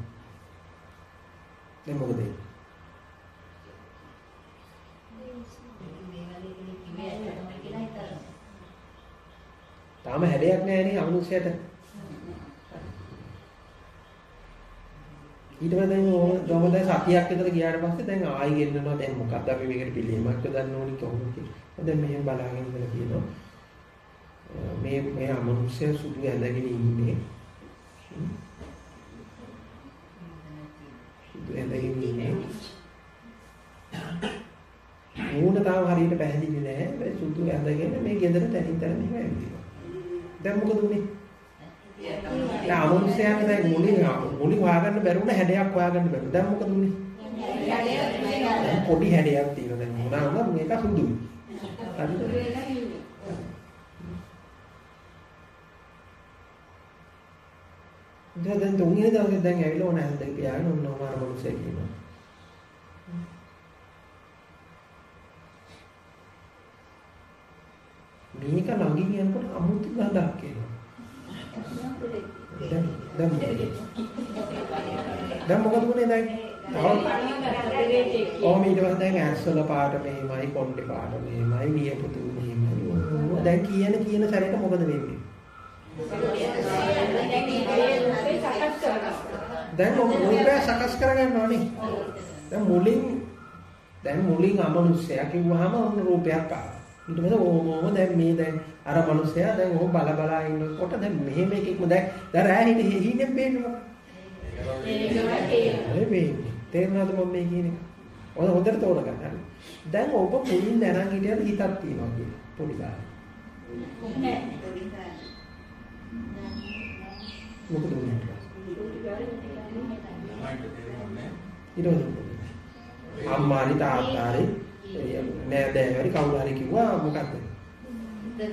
දැන් මොකද වෙන්නේ? තාම හැඩයක් නැහැ නේ අමනුෂ්‍යයට. ඊට පස්සේ දැන් සතියක් විතර ගියාට පස්සේ දැන් ආයි ගෙන්නනවා. දැන් මොකක්ද අපි මේකට පිළියමක් යොදන්න ඕනි කොහොමද කියලා. දැන් මෙහෙම බලාගෙන ඉඳලා කියනවා මේ අමනුෂ්‍ය සුදු ඇඳගෙන ඉන්නේ. සුදු ඇඳගෙන ඉන්නේ. මූණ තාම හරියට පැහැදිලි නෑ. මේ සුදු ඇඳගෙන මේ ගෙදර තනින් තන මෙහෙම ඇවිදිනවා. දැන් මොකද උනේ? දැන් අමනුෂ්‍යයන් දැන් මුලින් හොයාගන්න බැරුණ හැඩයක් හොයාගන්න බැරුණ. දැන් මොකද උනේ? පොඩි හැඩයක් තියෙනවා. දැන් මොනවා මේක සුදුයි. හරිද? දැන් තුන්වෙනි දවසේ දැන් ඇවිල්ලා ඕන හැන්දේ පියාගෙන ඔන්න මාර මොනුසෙ කියනවා. මේක ළඟින් යනකොට අමුතු ගඳක් එනවා. දැන් මොකද වුනේ දැන්? ඊට පස්සේ දැන් ඇස්වල පාට මෙහෙමයි, කොණ්ඩේ පාට මෙහෙමයි, නියපොතු මෙහෙමයි. දැන් කියන සැරේට මොකද වෙන්නේ? දැන් රූපය සකස් කරගන්නවා නේ. දැන් මුලින් අමනුෂ්‍යයා කිව්වහම ඔන්න රූපයක් ආවා. ඊට පස්සේ ඕම දැන් අර මනුස්සයා දැන් ඔහොම බලා ඉන්නකොට දැන් මෙහෙම එකෙක් දැන් රෑ හිටින්නේ පේනවා. තේරුණාද මම මේ කියන්නේ? ඔය හොඳට තෝරගන්න. හරි. දැන් ඔබ මුලින් දැනන් හිටියද හිතක් තියනවා කියලා. පොඩි කාලේ. මොකද උනේ? අම්මානි තාත්තාරි නෑදෑයරි කවුරු හරි කිව්වා මොකද්ද?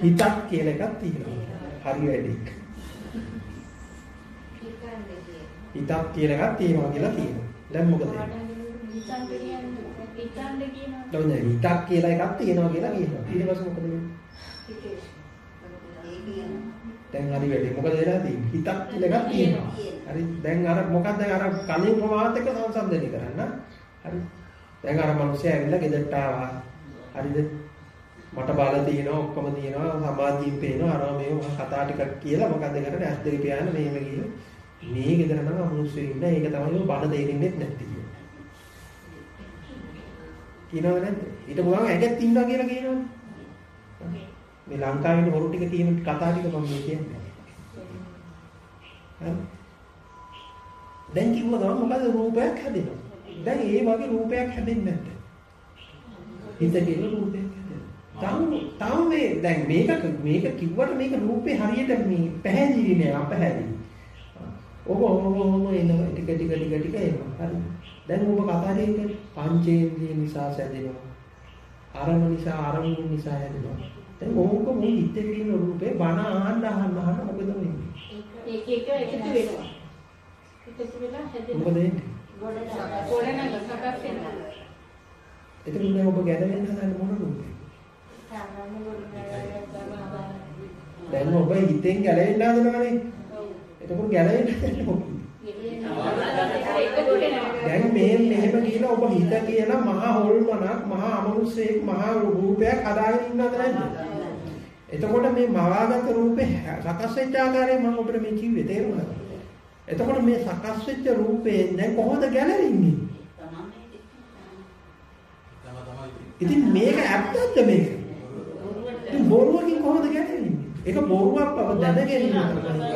හිතක් කියලා එකක් තියෙනවා. හරි වැඩි. හිතක් කියලා එකක් තියෙනවා කියලා කියනවා. දැන් මොකද? හිතක් කියලා එකක් තියෙනවා කියලා කියනවා. ඊට පස්සේ මොකද වෙන්නේ? දැන් හරි වැඩි. මොකද වෙලා තියෙන්නේ? හිතක් කියලා එකක් තියෙනවා. හරි. දැන් අර මොකක්ද අර කලින් ප්‍රමාණත් එක්ක සංසන්දනය කරන්න. හරි. දැන් අර මිනිස්සයා ඇවිල්ලා ගෙදරට ආවා. හරිද? මට බල තියෙනවා ඔක්කොම තියෙනවා සමාධියෙන් පේනවා අරම මේව කතා ටිකක් කියලා මොකද්ද කරන්නේ ඇස් දෙක පියාගෙන මෙහෙම ගිහින් මේ ගෙදර නම් අමනුෂ්‍යයෙ ඉන්න ඒක තමයි බල දෙන්නේ නැති කියනවද නැද්ද? ඊට ගුවන් ඇඟෙත් ඉන්නවා කියලා කියනවනේ. මේ ලංකාවේ ඉන්න හොරු ටික කියන කතා ටික මම මේ කියන්නේ. හරි. දැන් කිව්වා ගමන් මොකද රූපයක් හැදෙනවා. දැන් ඒ වගේ රූපයක් හැදෙන්නේ නැද්ද? හිත කියන රූපයක් හැදෙනවා. තාම මේ දැන් මේක කිව්වට මේක රූපේ හරියට මේ පැහැදිලි නෑ අපහැදිලි. ඔබ එනවා ටික එනවා. හරි. දැන් ඔබ කතා දෙන්නේ පංචේන්ද්‍රිය නිසා සැදෙනවා. අරමුණු නිසා හැදෙනවා. දැන් ඕක මේ හිතේ තියෙන රූපේ බණ අහන්න මොකද වෙන්නේ? ඒක එකතු වෙනවා. එකතු වෙලා හැදෙනවා. මොකද වෙන්නේ? ගොඩනග සකස් වෙනවා. එතකොට දැන් ඔබ ගැලවෙන්න හදන්නේ මොන රූපේ? දැන් ඔබ හිතෙන් ගැලවෙන්න හදනවනේ. එතකොට ගැලවෙන්න මොකද? දැන් මෙහෙම කියලා ඔබ හිත කියලා මහා හොල්මනක් මහා අමනුෂ්‍යයෙක් මහා රූපයක් හදාගෙන ඉන්නවද නැද්ද? එතකොට මේ මවාගත රූපේ සකස් වෙච්ච ආකාරය මම ඔබට මේ කිව්වේ තේරුණාද? එතකොට මේ සකස් වෙච්ච රූපයෙන් දැන් කොහොමද ගැලවෙන්නේ? ඉතින් මේක ඇත්තද මේක? ඉතින් බොරුවකින් කොහොමද ගැලවෙන්නේ? ඒක බොරුවක් බව දැනගෙන ඉන්න තමයි.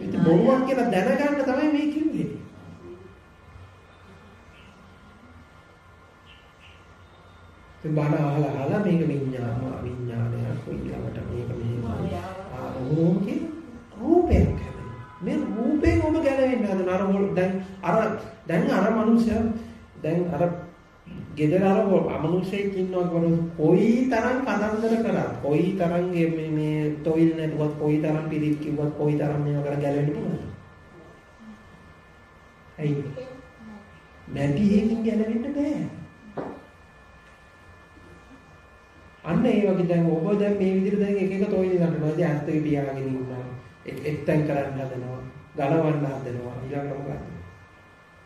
ඉතින් බොරුවක් කියලා දැනගන්න තමයි මේ කිව්වේ. බණ අහලා මේක විඥානය නාම විඥානය කොයිලකට මේක මෙහෙමයි. ඕම කියන රූපයක් හැදෙනවා. මේ රූපයෙන් ඔබ ගැලවෙන්න හදන දැන් අර මනුස්සයා දැන් අර ගෙදර අර අමනුෂ්‍යෙක් ඉන්නවා වගේ කොයි තරම් කතන්දර කරත් කොයි තරම් මේ තොইল නැතුවත් කොයි තරම් පිළිත් කිව්වත් කොයි තරම් මේවා කර ගැලවෙන්න පුළුවන්ද? ඇයි? නැති හේකින් ගැලවෙන්න බෑ. අන්න ඒ වගේ දැන් ඔබ දැන් මේ විදිහට දැන් එක එක තොইল ගන්නවා. ඉතින් ඇත්ත එක පියාගෙන ඉන්නවා. එක්තෙන් කරන්න හදනවා. ගලවන්න හදනවා. ඊළඟට මොකක්ද?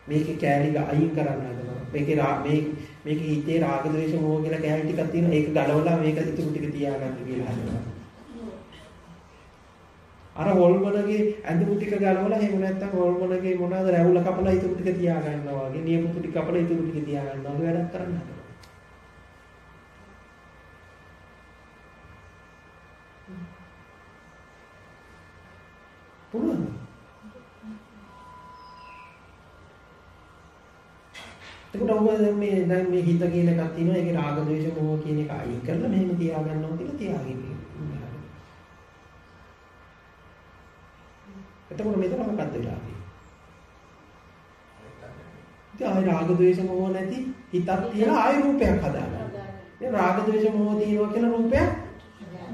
මේකේ කෑලි අයින් කරන්න හදනවා. මේකේ හිතේ රාග ද්වේෂ මොහ කියලා කෑලි ටිකක් තියෙනවා. ඒක ගලවලා මේක ඉතුරු ටික තියාගන්න කියලා හදනවා. අර හොල්මනගේ ඇඳුම් ටික ගලවලා එහෙම නැත්නම් හොල්මනගේ මොනවාද රැවුල කපලා ඉතුරු ටික තියාගන්නවා වගේ නියපොතු ටික කපලා ඉතුරු ටික තියාගන්නවා. ඔය වැඩක් කරන්න හදනවා. පුළුවන්. එතකොට ඔබ දැන් මේ හිත කියන එකක් තියෙනවා. ඒකේ රාග ද්වේෂ මොහ කියන එක අයින් කරලා මෙහෙම තියාගන්නවා කියලා තියාගෙන ඉන්නවා. එතකොට මෙතන මොකක්ද වෙලා තියෙන්නේ? ඉතින් ආය රාග ද්වේෂ මොහ නැති හිතක් තියලා ආය රූපයක් හදාගන්න. මේ රාග ද්වේෂ මොහ තියෙනවා කියන රූපයක්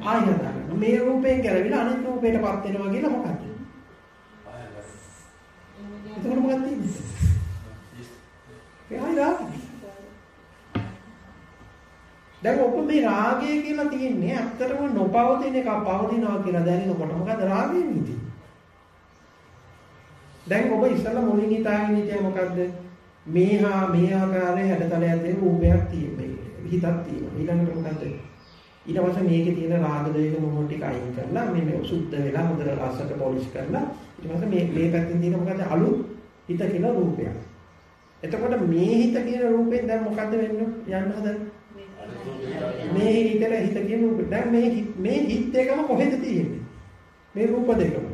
ආය හදාගන්න. මේ රූපයෙන් ගැලවිලා අනිත් රූපයටපත් වෙනවා කියලා මොකක්ද? එතකොට මොකක්ද තියෙන්නේ? ඒ රාගය. දැන් ඔබ මේ රාගය කියලා තියෙන්නේ ඇත්තටම නොපවතින එක පවතිනවා කියලා දැනෙනකොට මොකද රාගය නීති? දැන් ඔබ ඉස්සෙල්ලා මොනින් හිතාගෙන ඉතියා මොකද්ද? මේ ආකාරයේ හැඩතලයක් තියෙන රූපයක් තියෙන්නේ. හිතක් තියෙනවා. ඊළඟට මොකද්ද? ඊට පස්සේ මේකේ තියෙන රාග දේක මොහොත ටික අයින් කරලා මේ සුද්ධ වෙලා හොඳට රසට පොලිෂ් කරලා ඊට පස්සේ මේ පැත්තෙන් තියෙන මොකද්ද? අලුත් හිත කියන රූපයක්. එතකොට මේ හිත කියන රූපෙන් දැන් මොකද්ද වෙන්න යන්න හදන්නේ? මේ හිත කියන රූපෙ. දැන් මේ හිත දෙකම කොහෙද තියෙන්නේ? මේ රූප දෙකම.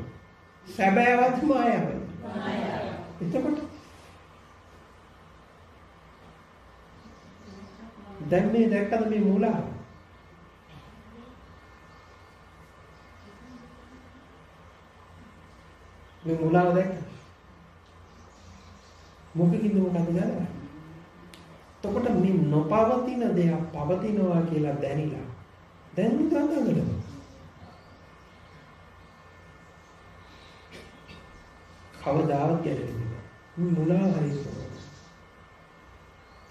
සැබෑවත් මායාවයි. එතකොට දැන් මේ දැක්කද මේ මූලාව? මේ මූලාව දැක්කද? මොකකින්ද මොකද ගන්නේ? එතකොට මේ නොපවතින දෙයක් පවතිනවා කියලා දැනිලා දැන් නිකන් කවදාවත් ගැලවෙන්නේ නැහැ. මුලාව හරියට.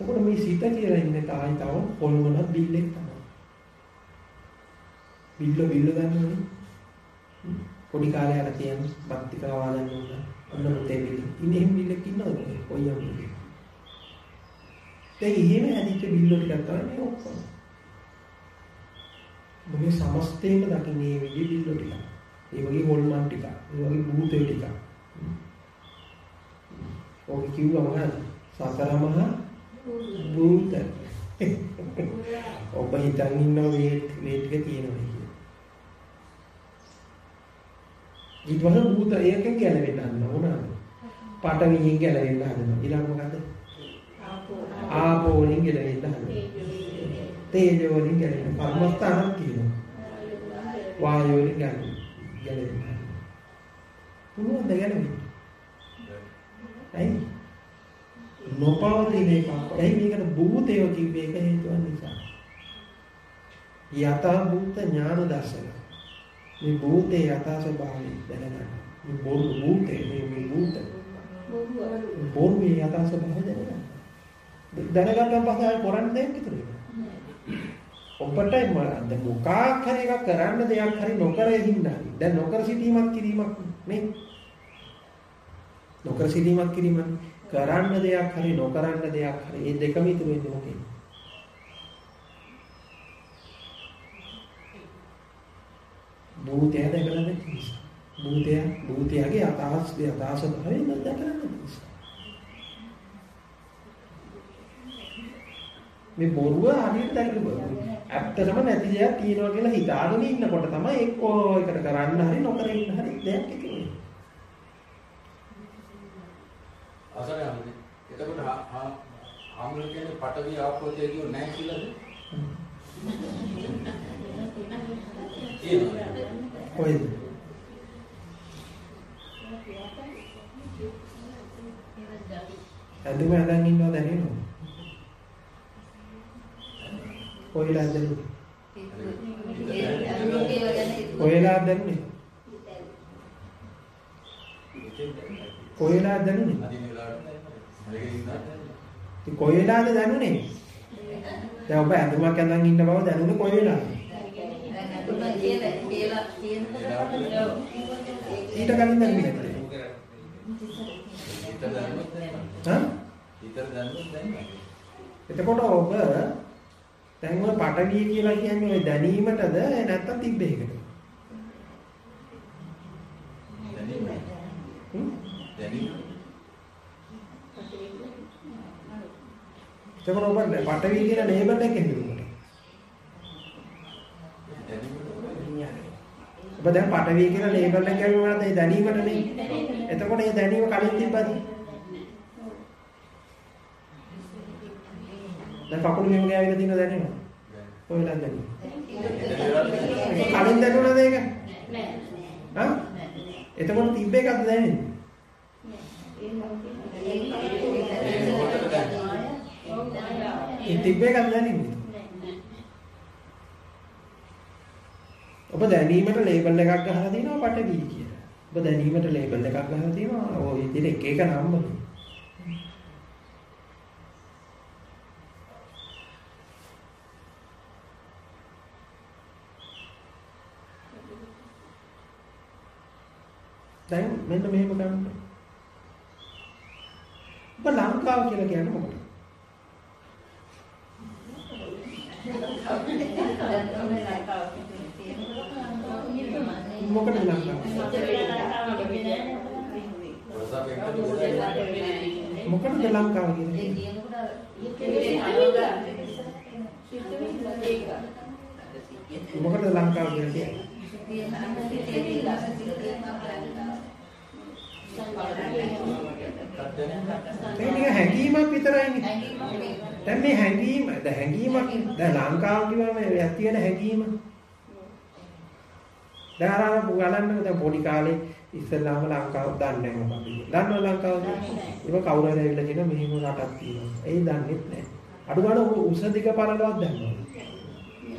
එතකොට මේ සිත කියලා ඉන්නේ තායි තව කොල්මන බිල්ලෙක් තමයි. බිල්ල ගන්නනේ. පොඩි කාලේ අර තියෙන බක්තිකා වාදන්න උනා. අන්න මුතේ බිල්ල. ඉන්නේ බිල්ලෙක් ඉන්නවද? කොයියම් බිල්ල. දැන් එහෙම හැදිච්ච බිල්ල ටිකක් තමයි මේ ඔක්කොම. මේ සමස්තේම දකින්නේ මේ විදිහේ බිල්ල ටික. ඒ වගේ හොල්මන් ටික. ඒ වගේ භූතේ ටික. ඔබ කිව්වා මොකද? සතර මහා භූත. ඔබ හිතන් ඉන්නවා මේ ටික තියෙනවා කියලා. ඊට පස්සේ භූත ඒකෙන් ගැලවෙන්න හදනවා උනාද? පඨවියෙන් ගැලවෙන්න හදනවා. ඊළඟ මොකද? ආපෝ වලින් ගැලවෙන්න හදනවා. තේජෝ වලින් ගැලවෙන්න. කර්මස්ථානක් තියෙනවා. වායෝ වලින් ගැලවෙන්න. පුළුවන් ද ගැලවෙන්න? ඇයි? නොපවතින එකක්. ඇයි මේකට භූතය කිව්වේ? ඒක හේතුව නිසා. යථා භූත ඥාන දර්ශන. මේ භූතේ යථා ස්වභාවය දැනගන්න. මේ භූතේ මේ භූත. භූතේ යථා ස්වභාවය දැනගන්න. දැනගන්න පස්සේ කරන්න දෙයක් විතරයි. ඔබට දැන් මොකක් හරි එකක් කරන්න දෙයක් හරි නොකර ඉඳින්න. දැන් නොකර සිටීමක් කිරීමක් නේ. නොකර සිටීමක් කිරීමක් කරන්න දෙයක් හරි නොකරන්න දෙයක් හරි මේ දෙකම ඉතුරු වෙන්නේ මොකෙන්ද? භූතය දැකලා නැති නිසා. භූතයගේ යථා ස්වභාවය දැකලා නැති නිසා. මේ බොරුව හරියට දැකලා බලන්න. ඇත්තටම නැති දෙයක් තියෙනවා කියලා හිතාගෙන ඉන්නකොට තමයි එක්කෝ එකට කරන්න හරි නොකර ඉන්න හරි දෙයක් ඉතුරු වෙන්නේ. එතකොට ආම්ල කියන්නේ පටවිය ආපෝතේ කියෝ නැහැ කියලාද? කොහෙද? ඇඳුම ඇඳන් ඉන්නවා දැනෙනවා. කොහෙලා දැනුනේ? කොහෙලා දැනුනේ? කොහෙලා දැනුනේ? කොහෙලාද දැනුනේ? දැන් ඔබ ඇඳුමක් ඇඳන් ඉන්න බව දැනුනේ කොහෙලාද? ඊට කලින් දැනුනේ නැද්ද? එතකොට ඔබ දැන් ඔය පටවිය කියලා කියන්නේ ඔය දැනීමටද නැත්නම් තිබ්බේකට? දැනීම. එතකොට ඔබ පටවිය කියන ලේබල් එක හිතුවද? ඔබ දැන් පටවිය කියන ලේබල් එක ගන්නවද ඒ දැනීමටනේ? එතකොට ඒ දැනීම කලින් තිබ්බද? දැන් කකුල මෙහෙම ගෑවිලා තියෙන දැනෙනවා. කොහෙන්ද දැනෙන්නේ? කලින් දැනුණාද ඒක? නෑ. හා? එතකොට තිබ්බ එකක්ද දැනෙන්නේ? ඒ තිබ්බ එකක්ද දැනෙන්නේ? ඔබ දැනීමට ලේබල් එකක් ගහලා තිනවා පටවි කියලා. ඔබ දැනීමට ලේබල් එකක් ගහලා තිනවා. ඔය විදිහට එක එක නම් වලින්. දැන් මෙන්න මෙහෙම ගන්න. ඔබ ලංකාව කියලා කියන්නේ මොකද? මොකද ලංකාව? මොකද ලංකාව කියන්නේ? මොකද ලංකාව කියන්නේ? මේ හැංගීමක් විතරයිනේ. දැන් මේ හැංගීමක් දැන් ලංකාව කියවම ඇති වෙන හැංගීම. දැන් අර බලන්න දැන් පොඩි කාලේ ඉස්සෙල්ලාම ලංකාව දන්නේ නැහැ මොකක්ද කියලා. දන්නව ලංකාව කියන්නේ? ඒක කවුරු හරි ඇවිල්ලා කියනවා මෙහෙම රටක් තියෙනවා. ඒ දන්නේත් නැහැ. අඩු ගන්න උස දිග පරලවත් දන්නවා.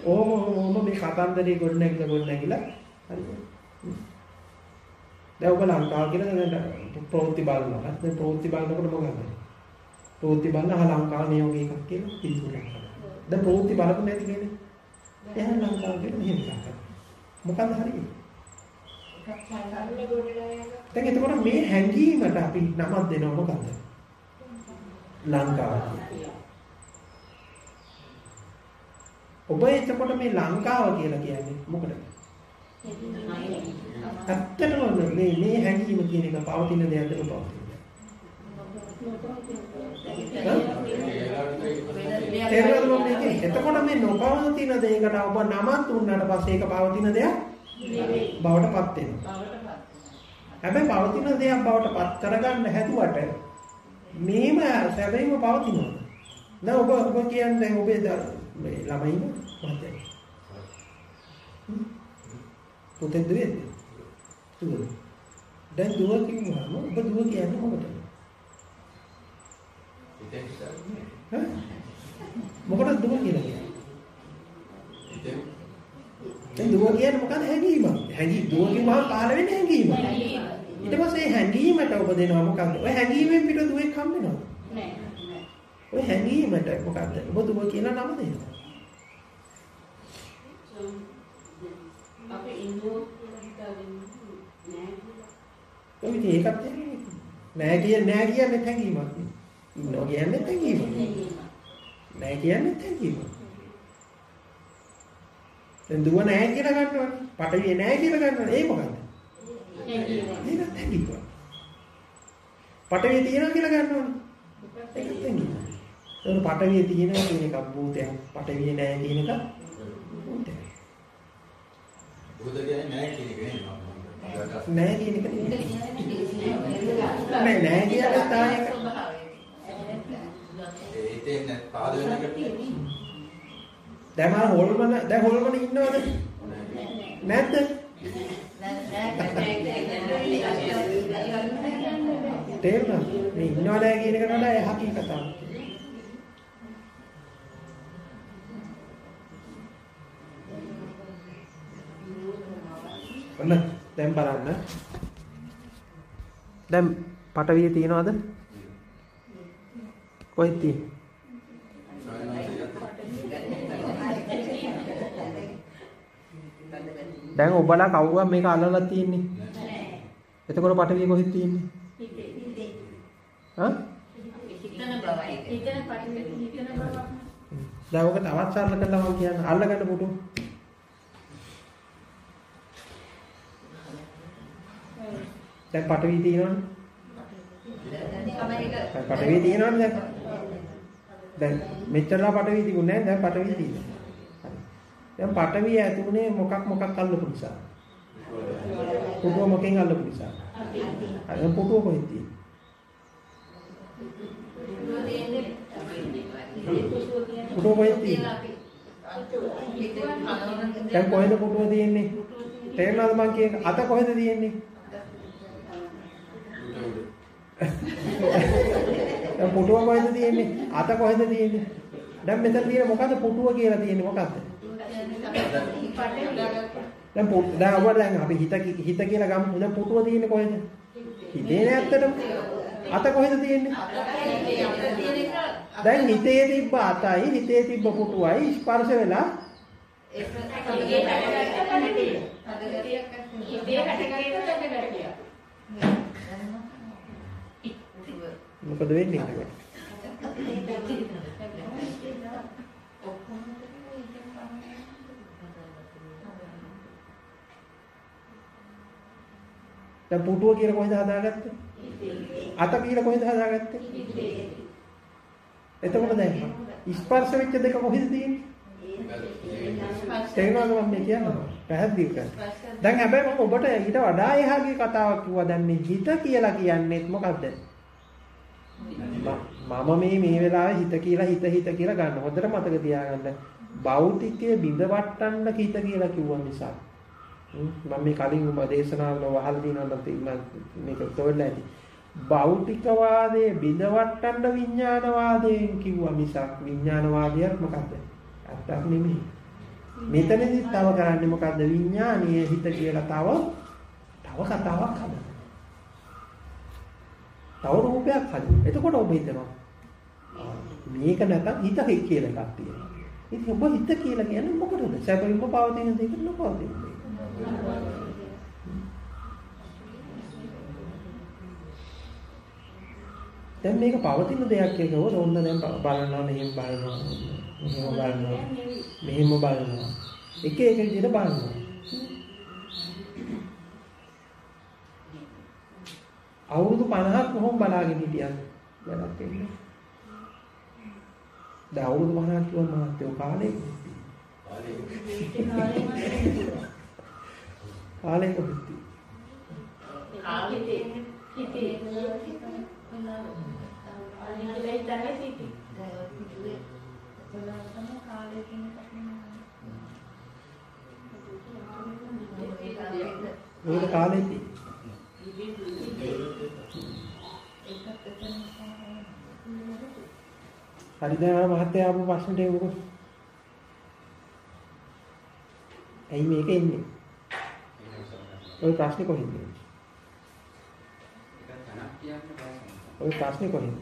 ඕම මේ කතන්දරේ ගොඩ නැගිලා හරි. දැන් ඔබ ලංකාව කියලා දැන් ප්‍රවෘත්ති බලනවා. දැන් ප්‍රවෘත්ති බලනකොට මොකද? ප්‍රවෘත්ති බලන ලංකාව මේ වගේ එකක් කියලා පිළිතුරක්. දැන් ප්‍රවෘත්ති බලපු නැති කෙනෙක්. එහෙනම් ලංකාව කියලා මෙහෙම එකක්. මොකද්ද හරියි? දැන් එතකොට මේ හැංගීමට අපි නමක් දෙනවා මොකද්ද? ලංකාව කියලා. ඔබ එතකොට මේ ලංකාව කියලා කියන්නේ මොකටද? ඇත්තටම මේ හැංගීම කියන එක පවතින දෙයක්ද පවතින දෙයක්? එතකොට මේ නොපවතින දෙයකට ඔබ නමක් දුන්නාට පස්සේ ඒක පවතින දෙයක් බවට පත් වෙනවා. හැබැයි පවතින දෙයක් බවට පත් කරගන්න හැදුවට මේම සැබෑම පවතිනවා. දැන් ඔබ කියන්නේ ඔබේ මේ ළමයිම මහත්තයා. පුතේ දුවේද? දුව. දැන් දුව කිව්වම ඔබ දුව කියන්නේ මොකටද? මොකටද දුව කියලා කියන්නේ? දැන් දුව කියන්නේ මොකක්ද? හැංගීම. දුව කිව්වම පාල වෙන්නේ හැංගීම. ඊට පස්සේ හැංගීමට ඔබ දෙනවා මොකක්ද? ඔය හැංගීමෙන් පිට දුවෙක් හම්බ වෙනවද? නෑ. ඔය හැංගීමට මොකක්ද? ඔබ දුව කියලා නම දෙනවා. අපේ ඉන්නෝ ඔය ඒකත් නෑ කියන්නේ හැංගීමක්. ඉන්නෝ කියන්නේ හැංගීමක්. නෑ කියන්නේ හැංගීමක්. දැන් දුව නෑ කියලා ගන්නවනේ. පටවිය නෑ කියලා ගන්නවනේ. ඒ මොකද්ද? හැංගීමක්. ඒක හැංගීමක්. පටවිය තියනවා කියලා ගන්නවනේ. ඒක හැංගීමක්. ඒක පටවිය තියනවා කියන එක භූතයක්. පටවිය නෑ කියන එක භූතයක්. බුදු කියන්නේ නැහැ කියන එක නෙමෙයි. නැහැ කියන එක නෙමෙයි. නැහැ කියන්නේ තායක. දැන් අර හොල්මන ඉන්නවද? නැද්ද? තේරුණාද? මේ ඉන්නවද කියන එකට වඩා යහපත් කතාවක්. ඔන්න දැන් බලන්න. දැන් පටවිය තියනවද? කොහෙද තියෙන්නේ? දැන් ඔබලා කවුරුන් මේක අල්ලලා තියෙන්නේ? එතකොට පටවිය කොහෙද තියෙන්නේ? හා? හිතන බවයි. හිතන පටවිය හිතන බව. දැන් ඔක තවත් සරල කරලා මම කියන්න අල්ලගන්න පුටු. දැන් පටවිය තියෙනවනේ. පටවිය තියෙනවනේ දැන්. දැන් මෙච්චරලා පටවිය තිබුණේ නැහැ. දැන් පටවිය තියෙනවා. දැන් පටවිය ඇතුනේ මොකක් අල්ලපු නිසා? පුටුව මොකෙන් අල්ලපු නිසා? අර පුටුව කොහෙද තියෙන්නේ? පුටුව කොහෙද තියෙන්නේ? දැන් කොහෙද පුටුව තියෙන්නේ? තේරෙනවද මං කියන්නේ? අත කොහෙද තියෙන්නේ? දැන් පුටුව කොහෙද තියෙන්නේ? අත කොහෙද තියෙන්නේ? දැන් මෙතන තියෙන මොකද්ද පුටුව කියලා තියෙන්නේ මොකද්ද? දැන් අපි හිත කියලා ගමු. දැන් පුටුව තියෙන්නේ කොහෙද? හිතේ නේ ඇත්තටම. අත කොහෙද තියෙන්නේ? දැන් හිතේ තිබ්බ අතයි හිතේ තිබ්බ පුටුවයි ස්පර්ශ වෙලා මොකද වෙන්නේ එතකොට? දැන් පුටුව කියලා කොහෙද හදාගත්තේ? අත කියලා කොහෙද හදාගත්තේ? එතකොට දැන් ස්පර්ශ වෙච්ච දෙක කොහෙද තියෙන්නේ? තේරුණාද මම කියන්නේ? පැහැදිලි කරන්න. දැන් හැබැයි මම ඔබට ඊට වඩා එහාගේ කතාවක් කිව්වා. දැන් මේ හිත කියලා කියන්නේත් මොකද්ද? මම මේ වෙලාවේ හිත කියලා ගන්න. හොඳට මතක තියාගන්න. භෞතිකයේ බිඳවට්ටන්න හිත කියලා කිව්වා නිසා. මම මේ කලින් දේශනාවල වහල් දිනනවා මේක තෝරලා ඇති. භෞතිකවාදයේ බිඳවට්ටන්න විඥානවාදයෙන් කිව්වා මිසක් විඥානවාදියක් මොකද්ද? අත්තක් නෙමෙයි. මෙතනදී තව කරන්නේ මොකද්ද? විඥානීය හිත කියලා තව කතාවක් හදනවා. තව රූපයක් හදනවා. එතකොට ඔබ හිතනවා මේක නැත්නම් හිත කියලා එකක් තියෙනවා. ඉතින් ඔබ හිත කියලා කියන්නේ මොකටද? සැපින්ම පවතින දෙයකට නොපවතින දෙයක්. දැන් මේක පවතින දෙයක් කියනකොට ඕන්න දැන් බලනවා මෙහෙම බලනවා එක විදිහට බලනවා. අවුරුදු 50ක් කොහොම බලාගෙන හිටියද? වැඩක් වෙන්නේ. දැන් අවුරුදු 50ක් කියවම මහත්යෝ කාලේ කොහෙද? මොකද කාලෙදී හරි දැන් මහත්තයා ආපු ප්‍රශ්නට එමුකෝ. ඇයි මේක එන්නේ? ඔය ප්‍රශ්නේ කොහෙන්ද? ඔය ප්‍රශ්නේ කොහෙන්ද?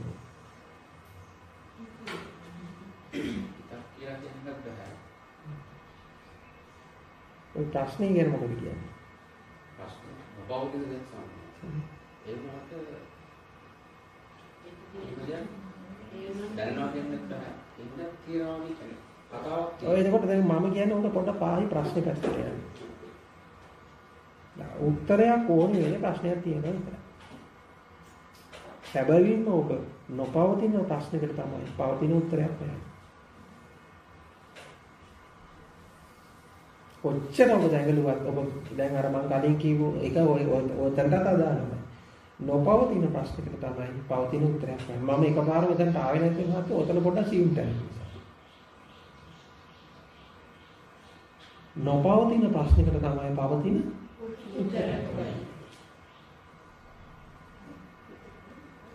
ඔය ප්‍රශ්නේ ගැන මොකද කියන්නේ? ප්‍රශ්න බෞද්ධ දෙයක් සම්මත. ඒ මොකද? දැනනවා කියන්නේ නැහැ. ඉන්න තියනවා කියන්නේ කතාවක්. ඔය එතකොට දැන් මම කියන්නේ උන්ට පොඩ්ඩක් පාහි ප්‍රශ්නේ පැත්තට යන්න. උත්තරයක් ඕනේ වෙන ප්‍රශ්නයක් තියෙනවා විතරයි. සැබවින්ම ඔබ නොපවතින ප්‍රශ්නයකට තමයි පවතින උත්තරයක් හොයන්නේ. කොච්චර ඔබ දැඟලුවත් ඔබ දැන් අර මම කලින් කියපු එක ඔය තරකට අදාළයි. නොපවතින ප්‍රශ්නයකට තමයි පවතින උත්තරයක් හොයන්නේ. මම එකපාර මෙතනට ආවේ නැති වුණාත් ඔතන පොඩ්ඩක් සියුම් කරන්න. නොපවතින ප්‍රශ්නයකට තමයි පවතින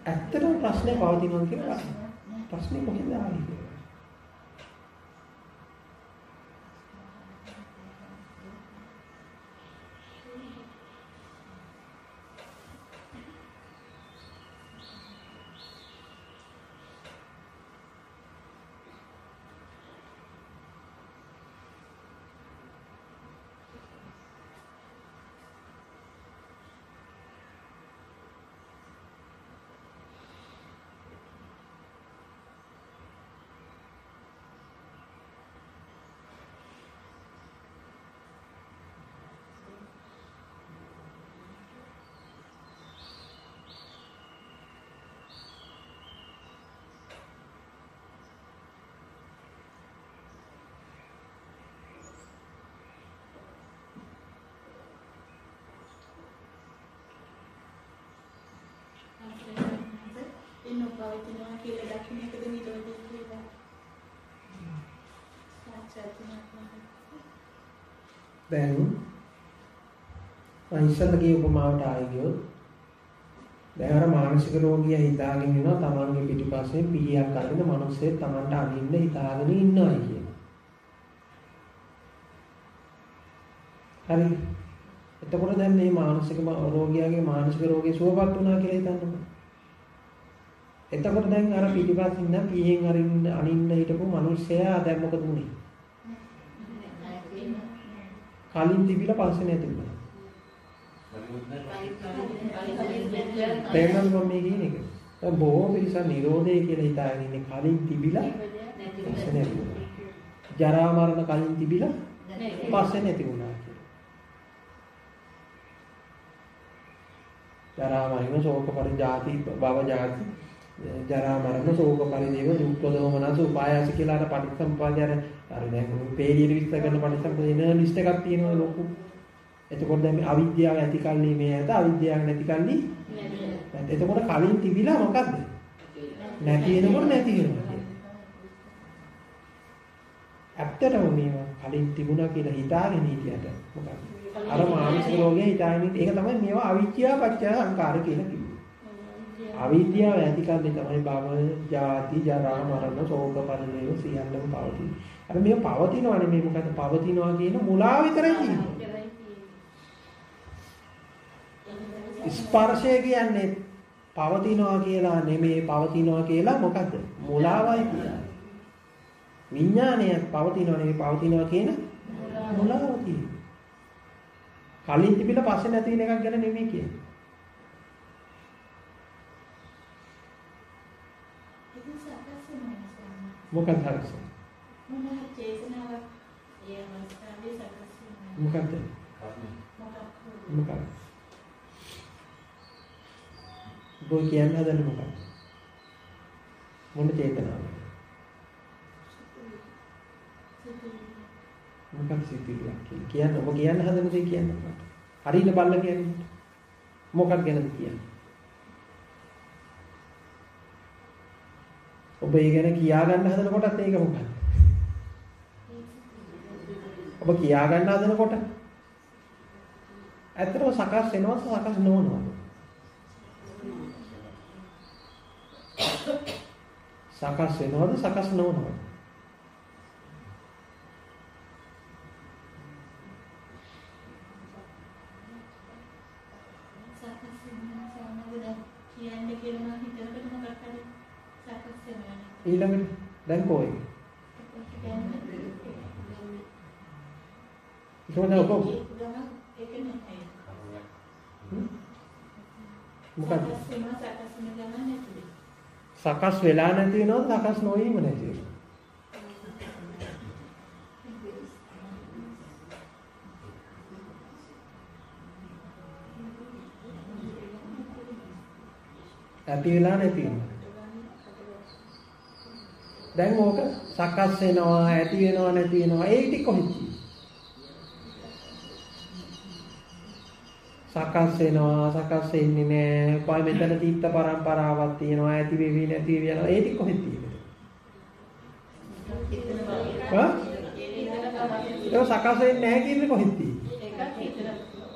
ඇත්තටම ප්‍රශ්නේ පවතිනවා කියලා ප්‍රශ්නේ මොකද ආවේ? පවතිනවා කියලා දකින්න එකද නිරෝධය කියලා. දැන් අයිසලගේ උපමාවට ආයෙ ගියොත් දැන් අර මානසික රෝගියා හිතාගෙන ඉන්නවා තමන්ගේ පිටිපස්සේ පීයක් අරින මිනිස්සේ තමන්ට අදින්න හිතාගෙන ඉන්නවා කියන. හරි. එතකොට දැන් මේ මානසික රෝගියාගේ මානසික රෝගය සුවපත් වුණා කියලා හිතන්නකෝ. එතකොට දැන් අර පිටිපස්සින් ඉන්න පීයෙන් අනින්න හිටපු මිනිස්සයා දැන් මොකද වුනේ? කලින් තිබිලා පස්සේ නැති වුණා. තේරුණාද මම මේ කියන්නේ? දැන් බොහෝ පිරිස නිරෝධය කියලා හිතාගෙන ඉන්නේ කලින් තිබිලා පස්සේ නැති වුණා. ජරා මරණ කලින් තිබිලා පස්සේ නැති වුණා කියලා. ජරා මරණ ශෝක පරිජාති භව ජාති ජරා මරණ ශෝක පරිදේව දුක් දෝමනස උපායාස කියලා අර පටිච්චසමුප්පාදය අර දැන් පේළියට විස්තර කරන පටිච්චසමුප්පාදේ ලිස්ට් එකක් තියෙනවා ලොකු. එතකොට දැන් මේ අවිද්‍යාව ඇති කල්ලි මේ ඇත අවිද්‍යාව නැති කල්ලි නැත. එතකොට කලින් තිබිලා මොකද්ද? නැති වෙනකොට නැති වෙනවා. ඇත්තටම මේවා කලින් තිබුණා කියලා හිතාගෙන හිටියට මොකක්ද? අර මානසික රෝගය හිතාගෙන ඒක තමයි මේවා අවිද්‍යාව පත්‍ය සංකාර කියලා කිව්වේ. අවිද්‍යාව ඇති කල්ලි තමයි භව, ජාති, ජරා, මරණ, ශෝක පරිදේව සියල්ලම පවතින. අර මේක පවතිනවා නෙමෙයි මොකද පවතිනවා කියන මුලාව විතරයි තියෙන්නේ. ස්පර්ශය කියන්නේ පවතිනවා කියලා නෙමෙයි පවතිනවා කියලා මොකද්ද? මුලාවයි කියන්නේ. විඥානය පවතිනවා නෙමෙයි පවතිනවා කියන මුලාව කියන්නේ. කලින් තිබිලා පස්සේ නැති වෙන එකක් ගැන නෙමෙයි කියන්නේ. මොකක්ද හරස? මොනවා චේතනාවක් ඒ අවස්ථාවේ සකස් වෙනවා. මොකක්ද? මොකක්ද? බොයි කියන්න හදන්නේ මොකක්ද? මොන චේතනාවක්ද? මොකක්ද සිතිවිල්ලක් කියන්නේ? කියන්න ඔබ කියන්න හදන දේ කියන්න මට. හරියට බලලා කියන්නේ. මොකක් ගැනද කියන්නේ? ඔබ ඒ ගැන කියා ගන්න හදනකොටත් ඒක මොකක්ද? ඔබ කියා ගන්න හදනකොට ඇත්තටම සකස් වෙනවද සකස් නොවනවද? සකස් වෙනවද සකස් නොවනවද? ඊළඟට දැන් කොයි? මොකද සකස් වෙලා නැති වෙනවද සකස් නොවීම නැති වෙනවද? ඇති වෙලා නැති වෙනවද? දැන් ඕක සකස් වෙනවා ඇති වෙනවා නැති වෙනවා ඒ ටික කොහෙද? සකස් වෙනවා සකස් වෙන්නේ නැහැ. කොයි මෙතන තීත්ත පරම්පරාවක් තියෙනවා ඇති වෙවි නැති වෙවි යනවා ඒ ටික කොහෙද තියෙන්නේ? ඒක සකස් වෙන්නේ නැහැ කියන්නේ කොහෙද තියෙන්නේ? ඒකත් විතර.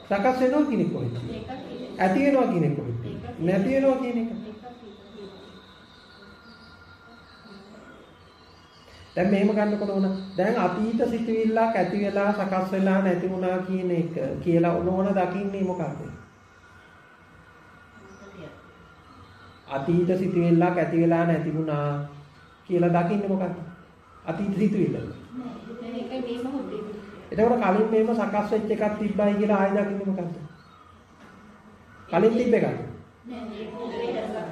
සකස් වෙනවා කියන්නේ කොහෙද? ඇති වෙනවා කියන්නේ කොහෙද? නැති වෙනවා කියන එක. දැන් මෙහෙම ගන්නකොට ඕන දැන් අතීත සිතුවිල්ලක් ඇති වෙලා සකස් වෙලා නැති වුණා කියන එක කියලා ඕන දකින්නේ මොකක්ද? අතීත සිතුවිල්ලක් ඇති වෙලා නැති වුණා කියලා දකින්නේ මොකක්ද? අතීත සිතුවිල්ල. ඒක මේ මොහොතේ. එතකොට කලින් මේව සකස් වෙච්ච එකක් තිබ්බයි කියලා ආයෙ දකින්නේ මොකක්ද? කලින් තිබ්බ එකක්.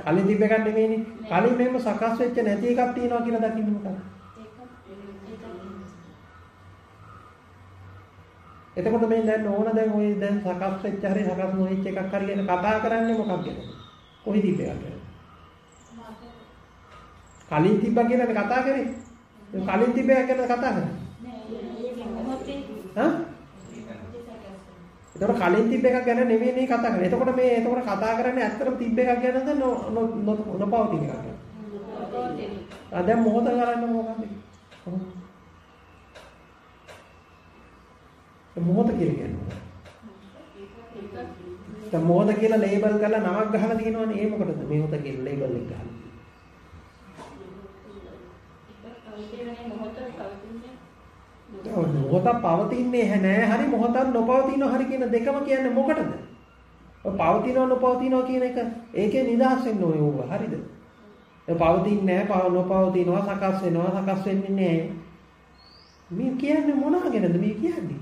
කලින් තිබ්බ එකක් නෙමෙයිනේ. කලින් මේව සකස් වෙච්ච නැති එකක් තියෙනවා කියලා දකින්නේ මොකක්ද? එතකොට මේ දැන් ඕන දැන් ඔය දැන් සකස් වෙච්ච හරි සකස් නොවෙච්ච එකක් හරි ගැන කතා කරන්නේ මොකක්ද කියලා. කොහේ තිබ්බ එකක් කියලා. කලින් තිබ්බා කියලා කතා කරේ. කලින් තිබ්බ එකක් ගැන කතා කරන්නේ. හා? එතකොට කලින් තිබ්බ එකක් ගැන නෙමෙයි මේ කතා කරන්නේ. එතකොට මේ කතා කරන්නේ ඇත්තටම තිබ්බ එකක් ගැනද නොපවතින එකක් ගැන. දැන් මොහොත කරන්නේ මොකක්ද? මොහොත කියලා කියනවා. දැන් මොහොත කියලා ලේබල් කරලා නමක් ගහලා තියෙනවනේ. ඒ මොකටද? මොහොත කියලා ලේබල් එක ගහලා. මොහොත පවතින්නේ නැහැ. හරි මොහොතක් නොපවතිනවා හරි කියන දෙකම කියන්නේ මොකටද? ඔය පවතිනවා නොපවතිනවා කියන එක ඒකේ නිදහස් වෙන්න ඕනේ ඕව. හරිද? ඒ පවතින්නේ නැහැ, නොපවතිනවා, සකස් වෙනවා, සකස් වෙන්නේ නැහැ. මේ කියන්නේ මොනවා ගැනද මේ කියන්නේ?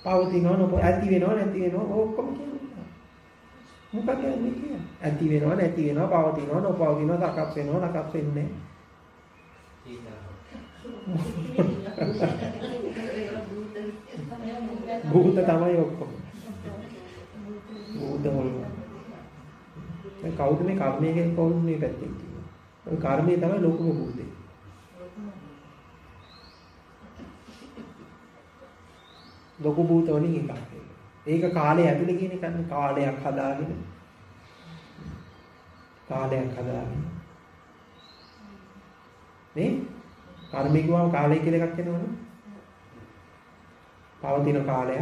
පවතිනවා ඇති වෙනවා නැති වෙනවා ඔක්කොම කියන්නේ. මොකක්ද මේ කියන්නේ? ඇති වෙනවා නැති වෙනවා පවතිනවා නොපවතිනවා සකස් වෙනවා සකස් වෙන්නේ භූත තමයි ඔක්කොම. භූත වල. මේ කවුද මේ කර්මයේ කවුද මේ පැත්තේ තියෙන්නේ? ඔය කර්මයේ තමයි ලෝකම භූතේ. ලොකු භූත වලින් එකක්. ඒක කාලය ඇතුලේ කියන එකනේ කාලයක් හදාගෙන. නේ? කර්මය කියවම කාලය කියලා එකක් එනවනේ. පවතින කාලය.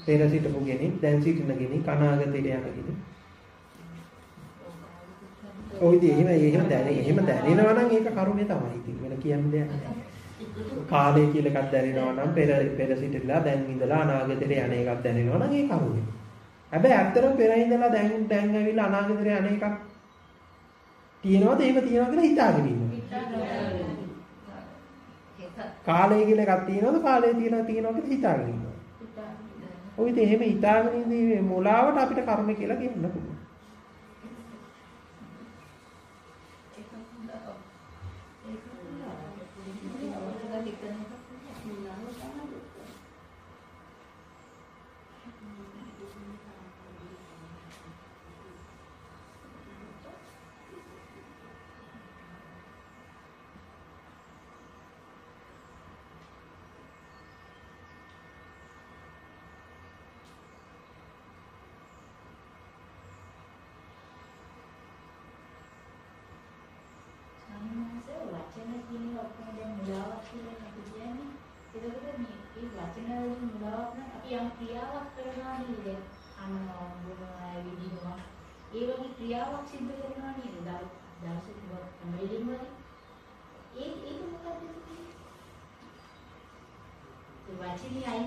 පෙර සිටපු කෙනෙක්, දැන් සිටින කෙනෙක්, අනාගතයට යන කෙනෙක්. ඔය ඉතින් එහෙම දැනෙනවා නම් ඒක කර්මය තමයි. ඉතින් වෙන කියන්න දෙයක් නැහැ. කාලය කියලා එකක් දැනෙනවා නම් පෙර සිටලා දැන් ඉඳලා අනාගතයට යන එකක් දැනෙනවා නම් ඒ කර්මය. හැබැයි ඇත්තටම පෙර ඉඳලා දැන් ඇවිල්ලා අනාගතයට යන එකක් තියෙනවද? එහෙම තියනවා කියලා හිතාගෙන ඉන්නවා. කාලය කියලා එකක් තියෙනවද? කාලය තියෙනවා කියලා හිතාගෙන ඉන්නවා. ඔය ඉතින් එහෙම හිතාගෙන ඉඳී මොලාවට අපිට කර්ම කියලා කියන්න පුළුවන්.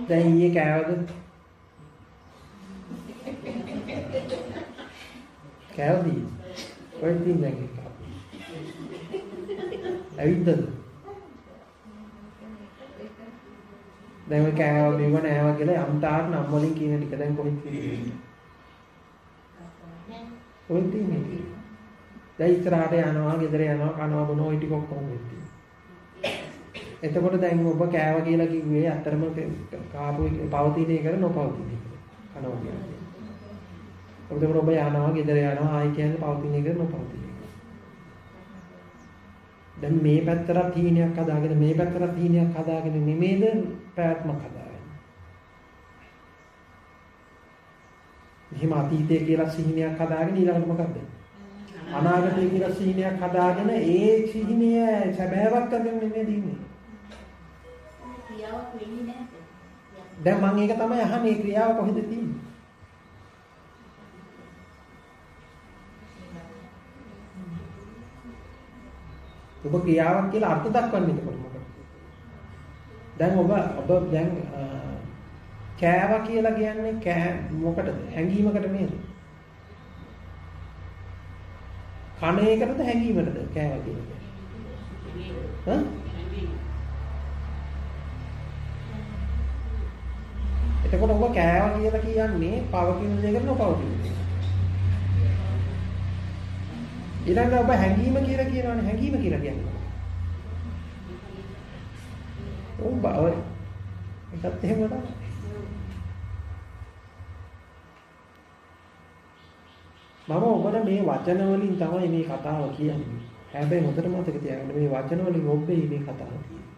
දැන් ඊයේ කෑවද? කෑවද? ඔය තින් නැගි. ඇවිද්දද? දැන් ඔය කෑව මෙව නෑව කියලා යම් තාක් නම් වලින් කියන ටික දැන් කොහෙද තියෙන්නේ? ඔය තින්නේ. දැන් ඉස්සරහට යනවා, ගෙදර යනවා, කනවා බොනවා ඔය ටික ඔක්කොම වෙන්නේ. එතකොට දැන් ඔබ කෑව කියලා කිව්වේ අතරම කාපු පවතින එක නොපවතින එක. කනවා කියන්නේ. ඔබ යනවා, ගෙදර යනවා, ආයි කියන්නේ පවතින එක නොපවතින එක. දැන් මේ පැත්තට තීනයක් හදාගෙන මේ පැත්තට තීනයක් හදාගෙන නෙමෙයිද ප්‍රයත්නක් හදාගන්නේ. මෙහිම අතීතය කියලා සිහිනයක් හදාගෙන ඊළඟට මොකද්ද? අනාගතය කියලා සිහිනයක් හදාගෙන ඒ සිහිනය සැබෑවක් අගෙන නෙමෙයි දින්නේ. ක්‍රියාවක් වෙන්නේ නැද්ද? දැන් මම ඒක තමයි අහන්නේ ක්‍රියාව කොහෙද තියෙන්නේ? ඔබ ක්‍රියාවක් කියලා අර්ථ දක්වන්නේ එතකොට මොකද? දැන් ඔබ දැන් කෑවා කියලා කියන්නේ මොකටද? හැංගීමකට නේද? කන එකටද හැංගීමටද කෑවා කියන්නේ? හ්ම්? එතකොට ඔබ කෑවා කියලා කියන්නේ පවතින දෙයකට නොපවතින දෙයක්. ඊළඟට ඔබ හැංගීම කියලා කියනවනේ හැංගීම කියලා කියන්නේ. ඔව් බව ඒකත් එහෙම තමයි. මම ඔබට මේ වචන වලින් තමයි මේ කතාව කියන්නේ. හැබැයි හොඳට මතක තියාගන්න මේ වචන වලින් ඔබේ මේ කතාව තියෙන්නේ.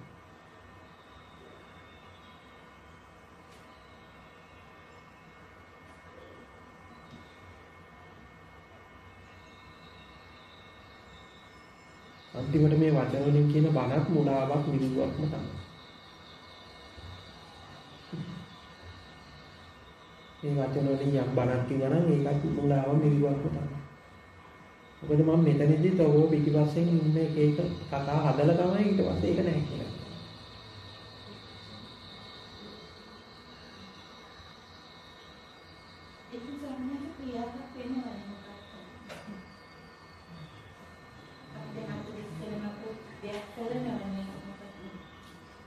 අන්තිමට මේ වචන වලින් කියන බණක් මුලාවක් නිරුවක්ම තමයි. මේ වචන වලින් යම් බණක් කියනවා නම් ඒකත් මුලාව නිරුවක්ම තමයි. මොකද මම මෙතනදී තව පිටිපස්සෙන් ඉන්නේ ඒක කතා හදලා තමයි ඊට පස්සේ ඒක නැහැ කියලා. ඒක සම්මත ක්‍රියාවක් වෙනවා නේද?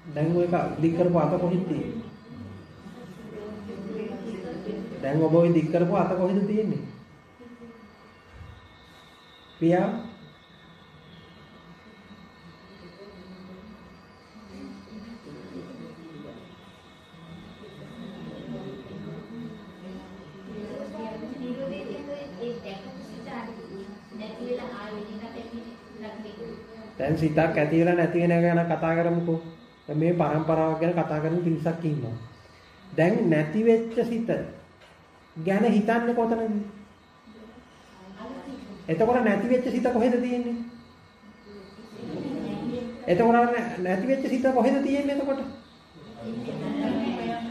දැන් ඔය දික් කරපු අත කොහෙද තියෙන්නේ? දැන් ඔබ ඔය දික් කරපු අත කොහෙද තියෙන්නේ? ක්‍රියාව දැන් සිතක් ඇති වෙලා නැති වෙන ගැන කතා කරමුකෝ. දැන් මේ පරම්පරාවක් ගැන කතා කරන පිරිසක් ඉන්නවා. දැන් නැති වෙච්ච සිත ගැන හිතන්නේ කොතනද? එතකොට නැති වෙච්ච සිත කොහෙද තියෙන්නේ? එතකොට නැති වෙච්ච සිත කොහෙද තියෙන්නේ එතකොට?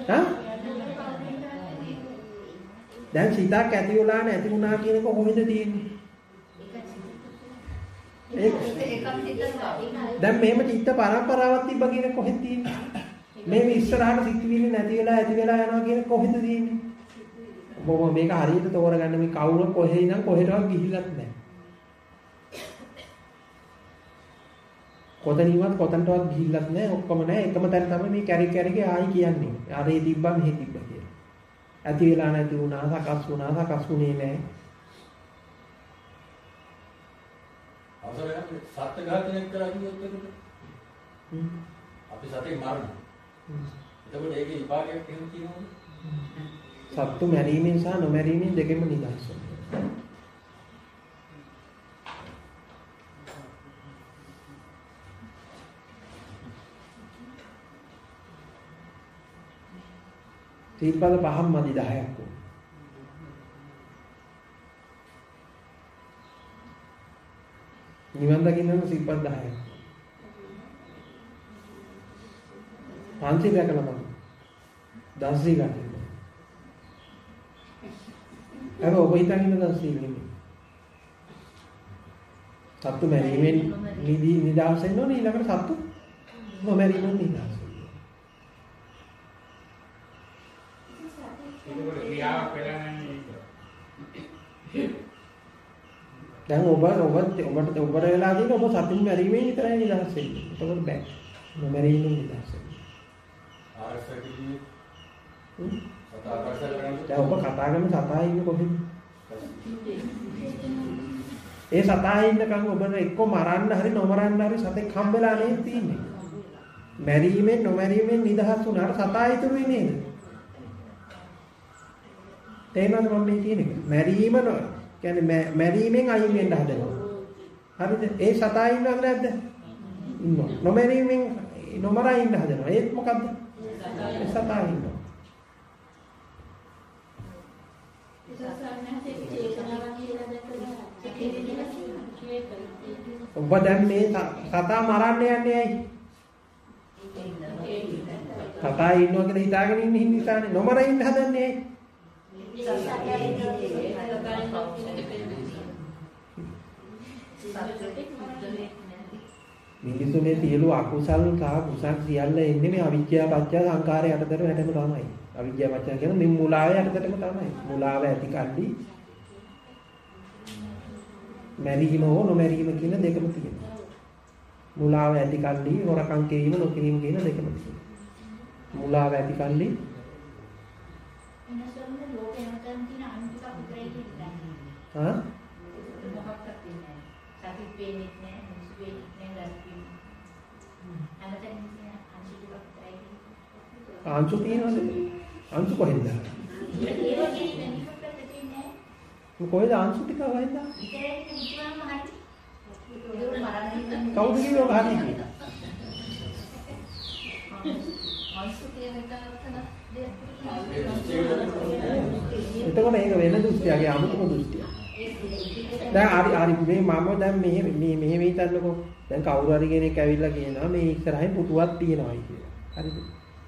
හා? දැන් සිතක් ඇති වෙලා නැති වුණා කියන එක කොහෙද තියෙන්නේ? දැන් මෙහෙම චිත්ත පරම්පරාවක් තිබ්බ කියන කොහෙද තියෙන්නේ? මේ ඉස්සරහට සිත්විලි නැති වෙලා ඇති වෙලා යනවා කියන කොහෙද තියෙන්නේ? ඔබ මේක හරියට තෝරගන්න මේ කවුරු කොහේ ඉඳන් කොහෙටවත් ගිහිල්ලත් නැහැ. කොතනින්වත් කොතනටවත් ගිහිල්ලත් නැහැ. ඔක්කොම නැහැ. එකම තැන තමයි මේ කැරි ආයි කියන්නේ. ආරේ තිබ්බා මෙහෙ තිබ්බා කියලා. ඇති වෙලා නැති වුණා, සකස් වුණා, සකස් වුණේ නැහැ. අවසරයක් සත්‍ය ඝාතනයක් කරා කිව්වොත් එතකොට අපි සතේ මරණ. එතකොට ඒකේ විපාකයක් එහෙම තියෙනවද? සත්තු මැරීමෙන් සහ නොමැරීමෙන් දෙකෙන්ම නිදහස් වෙනවා. තීපල පහම මදි 10ක් වුණා. නිවන් දකින්න සිල්පත් 10ක්. පන්සිල් රැකලා මම දන්සී ගන්න. අර ඔබ හිතන් ඉන්න දන්සී නෙමෙයි. සත්තු මැරීමෙන් නිදහස් වෙන්න ඕනේ ඊළඟට සත්තු නොමැරීමෙන් නිදහස් වෙන්න. ඒක ක්‍රියාවක් වෙලා නැහැ. දැන් ඔබට වෙලා තියෙන ඔබ සතුන් මැරීමෙන් විතරයි නිදහස් වෙන්නේ. ඒකවල බෑ. නොමැරීමෙන් නිදහස් වෙන්න. ආරසකදී දැන් ඔබ කතා කරන සතා ඉන්නේ කොහෙද? ඒ සතා ඉන්නකම් ඔබට එක්ක මරන්න හරි නොමරන්න හරි සතෙක් හම්බෙලා නේද තියෙන්නේ. මැරීමෙන් නොමැරීමෙන් නිදහස් වුණාට සතා ඉතුරුයි නේද? තේමද මම මේ කියන්නේ? මැරීම කියන්නේ මැරීමෙන් අයින් වෙන්න හදනවා. හරිද? ඒ සතා ඉන්නවද නැද්ද? ඉන්නවා. නොමැරීමෙන් නොමරා ඉන්න හදනවා. ඒත් මොකද්ද? ඒ සතා ඉන්නවා. ඔබ දැන් මේ සතා මරන්න යන්නේ ඇයි? කතා ඉන්නවා කියලා හිතාගෙන ඉන්න හින්දානේ නොමර ඉන්න හදන්නේ. මිනිසුනේ සියලු අකුසල් සහ කුසල් සියල්ල එන්නේ මේ අවිද්‍යාව පත්‍ය සංකාරය යටතට වැටෙන තමයි. අවිද්‍යාව පත්‍ය කියන මේ මුලාව යටතටම තමයි. මුලාව ඇති කල්ලි මැරීම හෝ නොමැරීම කියන දෙකම තියෙනවා. මුලාව ඇති කල්ලි හොරකම් කිරීම නොකිරීම කියන දෙකම තියෙනවා. මුලාව ඇති කල්ලි ආංශු තියෙනවද? ආංශු කොහෙන්ද? කොහෙද ආංශු ටික වයින්ද? කවුද කිව්ව ගහන්නේ කියලා? ආංශු කියන එක එතකොට මේක වෙන දෘෂ්ටියගේ අමුතුම දෘෂ්ටියක්. දැන් හරි මම දැන් මෙහෙම හිතන්නකෝ. දැන් කවුරු හරි කෙනෙක් ඇවිල්ලා කියනවා මේ ඉස්සරහින් පුටුවක් තියෙනවායි කියලා. හරිද?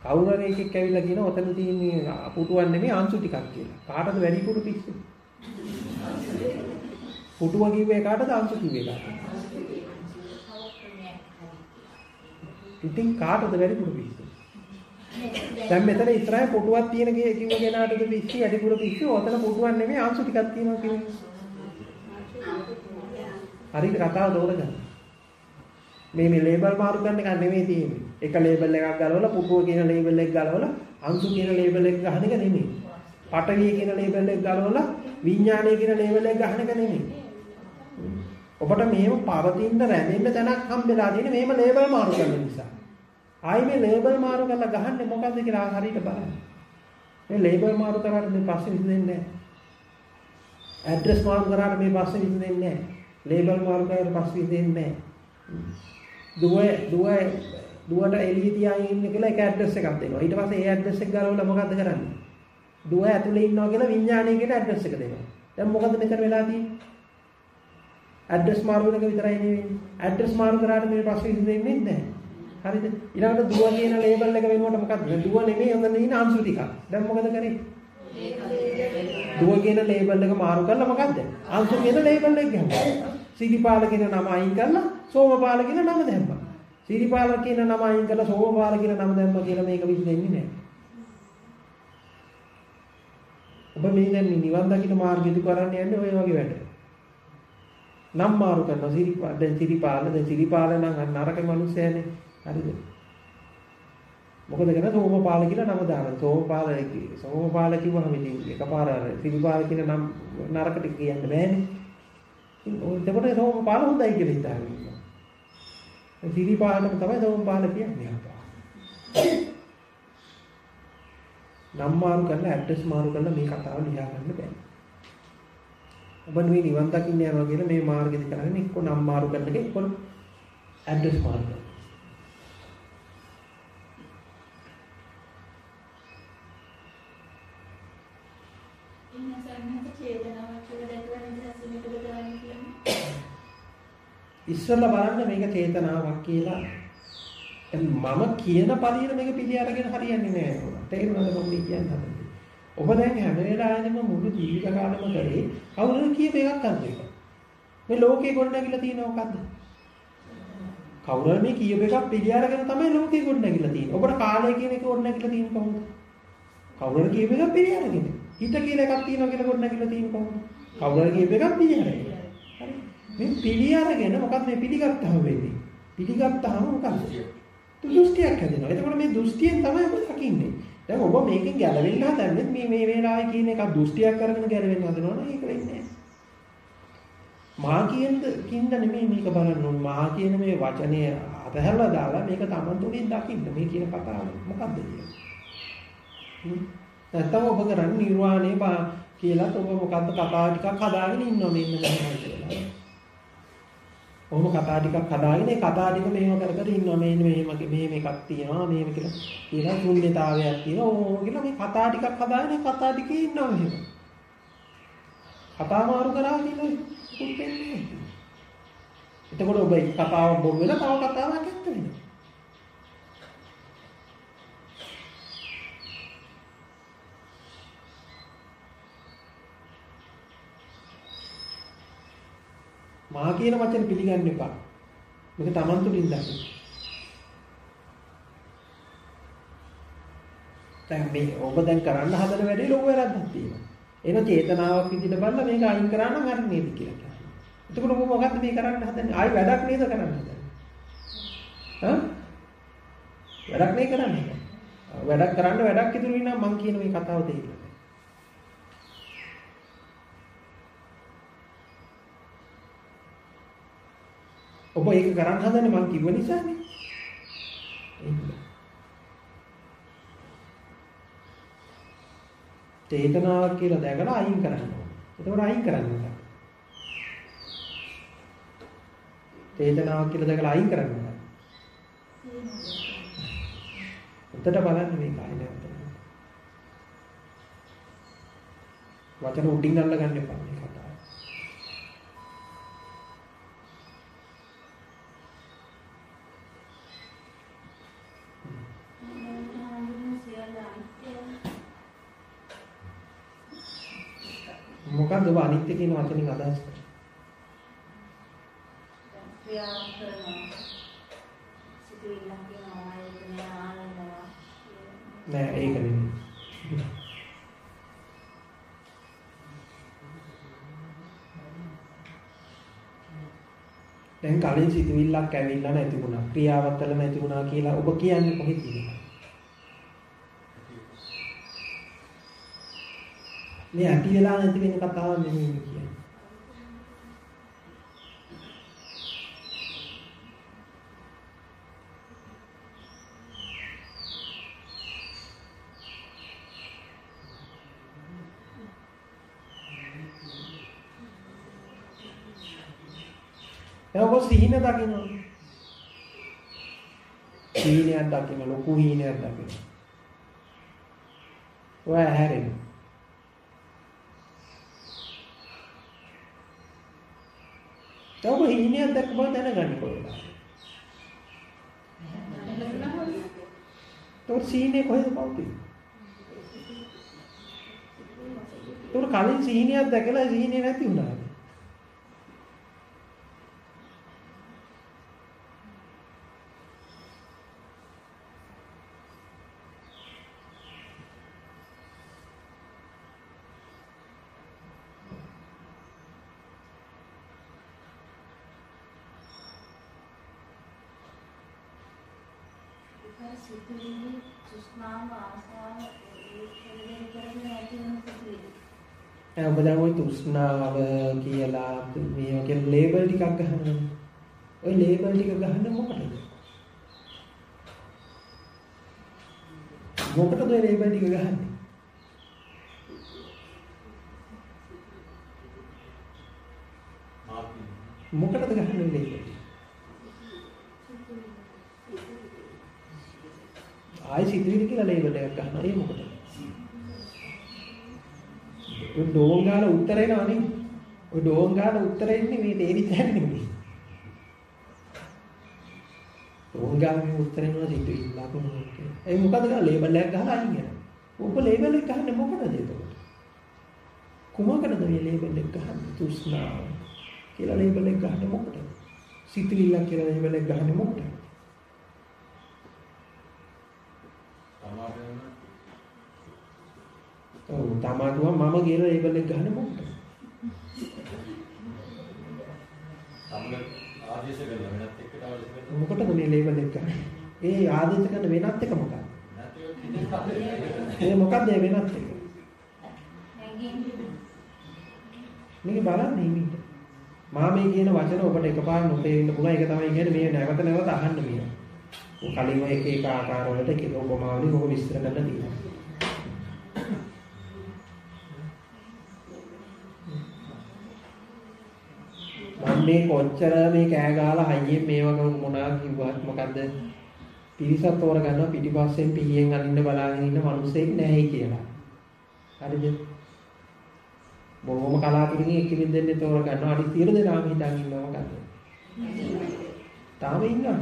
කවුරු හරි එකෙක් ඇවිල්ලා කියනවා ඔතන තියෙන පුටුවක් නෙමෙයි අංශු ටිකක් කියලා. කාටද වැඩිපුර පිස්සු? පුටුව කිව්වේ කාටද අංශු කිව්වේ කාටද? ඉතින් කාටද වැඩිපුර පිස්සු? දැන් මෙතන ඉස්සරහින් පුටුවක් තියෙන කිව්ව කෙනාටද පිස්සු වැඩිපුර පිස්සු? ඔතන පුටුවක් නෙමෙයි අංශු ටිකක් තියෙනවා කියන්නේ. හරියට කතාව දෝරගන්න. මේ ලේබල් මාරු කරන එක නෙමෙයි තියෙන්නේ. එක ලේබල් එකක් ගලවලා පුටුව කියන ලේබල් එක ගලවලා අංශු කියන ලේබල් එක ගහන එක නෙමෙයි. පඨවි කියන ලේබල් එක ගලවලා විඥානය කියන ලේබල් එක ගහන එක නෙමෙයි. ඔබට මේව පවතින රැඳෙන්න තැනක් හම්බෙලා තියෙන මේම ලේබල් මාරු කරන නිසා. ආයි මේ ලේබල් මාරු කරලා ගහන්නේ මොකද්ද කියලා හරියට බලන්න. මේ ලේබල් මාරු කරාට මේ ප්‍රශ්නේ විසඳෙන්නේ නැහැ. ඇඩ්‍රස් මාරු කරාට මේ ප්‍රශ්නේ විසඳෙන්නේ නැහැ. ලේබල් මාරු කරාට ප්‍රශ්නේ විසඳෙන්නේ නැහැ. දුවට එළිය තියාගෙන ඉන්න කියලා එක ඇඩ්‍රස් එකක් දෙනවා. ඊට පස්සේ ඒ ඇඩ්‍රස් එක ගලවලා මොකද්ද කරන්නේ? දුව ඇතුලේ ඉන්නවා කියලා විඥාණය කියන ඇඩ්‍රස් එක දෙනවා. දැන් මොකද්ද මෙතන වෙලා තියෙන්නේ? ඇඩ්‍රස් මාරු වෙන එක විතරයි නෙවෙයි. ඇඩ්‍රස් මාරු කරාට මේ ප්‍රශ්නේ විසඳෙන්නේ නැහැ. හරිද? ඊළඟට දුව කියන ලේබල් එක වෙනුවට මොකද්ද? දුව නෙමෙයි ඔතන ඉන්න අංශු ටික. දැන් මොකද කරේ? දුව කියන ලේබල් එක මාරු කරලා මොකද්ද? අංශු කියන ලේබල් එක ගහනවා. සිරිපාල කියන නම අයින් කරලා සෝමපාල කියන නම දැම්මා. සිරිපාල කියන නම අයින් කරලා සෝමපාල කියන නම දැම්මා කියලා මේක විසඳෙන්නේ නැහැ. ඔබ මේ දැන් නිවන් දකින්න මාර්ගෙදි කරන්න යන්නේ ඔය වගේ වැඩ. නම් මාරු කරනවා සිරිපාල දැන් සිරිපාල නම් නරක මිනිස්සයනේ. හරිද? මොකද කරන්නේ සෝමපාල කියලා නම දානවා. සෝමපාල කිව්වම ඉතින් එකපාර සිරිපාල කියන නම් නරකට කියන්න බෑනේ. එතකොට සෝමපාල හොඳයි කියලා හිතාගෙන ඉන්නවා. සිරිපාලට තමයි සෝමපාල කියන්නේ අපා. නම් මාරු කරලා ඇඩ්‍රස් මාරු කරලා මේ කතාව ලියා ගන්න බෑ. ඔබ නිවන් දකින්න යනවා කියලා මේ මාර්ගෙදි කරන්නේ එක්ක නම් මාරු කරන එක එක්ක ඇඩ්‍රස් මාරු කරන. ඉස්සෙල්ලා බලන්න මේක චේතනාවක් කියලා. මම කියන පරිදි මේක පිළි අරගෙන හරියන්නේ නැහැ. තේරුණාද මම කියන්නේ? ඔබ දැන් හැම වෙලාවෙම මුළු ජීවිත කාලෙම කරේ කවුරුද කියප එකක් කරන්නේ. මේ ලෝකේ ගොඩනැගිලා තියෙනව මොකද්ද? කවුරුහරි මේ කියප එකක් පිළි අරගෙන තමයි ලෝකේ ගොඩනැගිලා තියෙන්නේ. ඔබට කාලය කියන එක ගොඩනැගිලා තියෙන්නේ කොහොමද? කවුරුහරි කියප එකක් පිළි අරගෙන. හිත කියලා එකක් තියෙනවා කියලා ගොඩනැගිලා තියෙන්නේ කොහොමද? කවුරුහරි කියප එකක් පිළි අරගෙන. හරි. මේ පිළි අරගෙන මොකක්ද මේ පිළිගත්තාම වෙන්නේ? පිළිගත්තාම මොකක්ද? දෘෂ්ටියක් හැදෙනවා. එතකොට මේ දෘෂ්ටියෙන් තමයි ඔබ දකින්නේ. දැන් ඔබ මේකෙන් ගැලවෙන්න හදන්නේ මේ වේලාවේ කියන එක දෘෂ්ටියක් කරගෙන ගැලවෙන්න හදනවනේ ඒක වෙන්නේ නැහැ. මා කින්න නෙමෙයි මේක බලන්න ඕන. මා කියන මේ වචනය අතහැරලා දාලා මේක Taman තුලින් දකින්න මේ කියන කතාව මොකද්ද කියන්නේ. නැත්තම් ඔබ කරන්නේ නිර්වාණය කියලා ඔබ මොකද්ද කතාව ටිකක් හදාගෙන ඉන්නවා මෙන්න දැන් කියලා. ඔහොම කතා ටිකක් හදාගෙන ඒ කතා ටික මෙහෙම කර කර ඉන්නවා මෙන්න මෙහෙම එකක් තියෙනවා මෙහෙම කියලා ශුන්‍යතාවයක් තියෙනවා ඕම කියලා මේ කතා ටිකක් හදාගෙන කතා ටිකේ ඉන්නවා මෙහෙම කතා මාරු කරා කියලා පුතෙන්නේ එතකොට ඔබ කතාව බොරු වෙලා තව කතාවක් ඇත්ත වෙනවා මා කියන වචන පිළිගන්න එපා. මේක Taman තුලින් දකින්න. දැන් මේ ඔබ දැන් කරන්න හදන වැඩේ ලොකු වැරද්දක් තියෙනවා. එන චේතනාවක් විදිහට බලලා මේක අයින් කරා නම් හරි නේද කියලා කියනවා. එතකොට ඔබ මොකද්ද මේ කරන්න හදන්නේ? ආයි වැඩක් නේද කරන්න හදන්නේ? වැඩක් නේ කරන්නේ. වැඩක් කරන්න වැඩක් ඉතුරු වෙනා මං කියන මේ කතාව තේරෙන්නේ. ඔබ ඒක කරන්න හදන්නේ මං කිව්ව නිසානේ. චේතනාවක් කියලා දැකලා අයින් කරන්න ඕනේ. එතකොට අයින් කරන්න ඕනේ. චේතනාවක් කියලා දැකලා අයින් කරන්න ඕනේ. උත්තර බලන්න මේ කායින උත්තර. වචන උඩින් අල්ල ගන්න එපා මේ කතාව. මොකක්ද ඔබ අනිත්‍ය කියන වචنين අදහස් කරන්නේ? ක්‍රියාවක් කරනවා. සිතුවිල්ලක් කියනවා ආයතනය ආනන්දවා. නෑ ඒක නෙමෙයි. දැන් කලින් සිතුවිල්ලක් ඇවිල්ලා නැති වුණා. ක්‍රියාවක් කළා නැති වුණා කියලා ඔබ කියන්නේ කොහෙද ඉන්නේ? මේ ඇති වෙලා නැති වෙන කතාව නෙමෙයි කියන්නේ. ඔබ සිහින දකින්න. හීනයක් දකින්න, ලොකු හීනයක් දකින්න. ඔය හැරෙන්න. ඔබ හීනයක් දැක්ක බව දැනගන්න කොහෙද? තොර සීනේ කොහෙද පවතින්නේ? තොර කලින් සීනියක් දැකලා සීනේ නැති වුණා. සිතුවිලි සුස්නාම ආසාව ඒ කරගෙන නැති වෙන සිතුවිලි. ඔබ දැන් ওই තෘෂ්ණාව කියලා මේ වගේ ලේබල් ටිකක් ගහනවා. ওই ලේබල් ටික ගහන්නේ මොකටද? මොකටද ওই ලේබල් ටික ගහන්නේ? මොකටද ගහන්නේ ලේබල්? ආයි සිතුවිලි කියලා ලේබල් එකක් ගන්නවා. ඒ මොකටද? ඔය ඩෝංගාල උත්තරේ නෝනේ. ඔය ඩෝංගාල උත්තරේ ඉන්නේ මේ තේරිච්ච හැටි නෙමෙයි. ඩෝංගාලේ උත්තරේ නෝ සිතුවිලි ලකුණු. ඒ මොකද ගාලා ලේබල් එකක් ගහලා අයින් යනවා. ඔබ ලේබල් එක ගහන්නේ මොකටද එතකොට? කොහොමකටද මේ ලේබල් එක ගහන්නේ? තෘෂ්ණාව කියලා ලේබල් එක ගහන්නේ මොකටද? සිතුවිල්ල කියලා ලේබල් එක ගහන්නේ මොකටද? ඔව් තමාටුව මම කියලා ලේබල් එක ගහන්නේ මොකටද? තමයි ආදේශ කරන වෙනත් එක්ක තව මොකටද මේ ලේබල් එක ගහන්නේ? ඒ ආදේශ කරන වෙනත් එක මොකක්ද? ඒ මොකක්ද මේ වෙනත් එක? මේක බලන්න හිමිට. මා මේ කියන වචන ඔබට එකපාර නොතේරෙන්න පුළුවන්. ඒක තමයි කියන්නේ මේ නැවත නැවත අහන්න මේ. ඔය කලින් ඔය එක එක ආකාර වලට ඒක උපමාවලින් ඔබ විස්තර කරන්න තියෙනවා. මේ කොච්චර මේ කෑ ගහලා හයියෙන් මේ වගේ මොනවා කිව්වත් මොකද්ද පිරිසක් තෝර ගන්නවා පිටිපස්සෙන් පිහියෙන් අනින්න බලාගෙන ඉන්න මිනිස්සෙක් නැහැ කියලා. හරිද? බොහොම කලාතුරකින් එක්කෙනෙක් දෙන්නේ තෝර ගන්නවා. අනිත් 30 දෙනාම හිතන් ඉන්නවා මොකද්ද? තාම ඉන්නවා.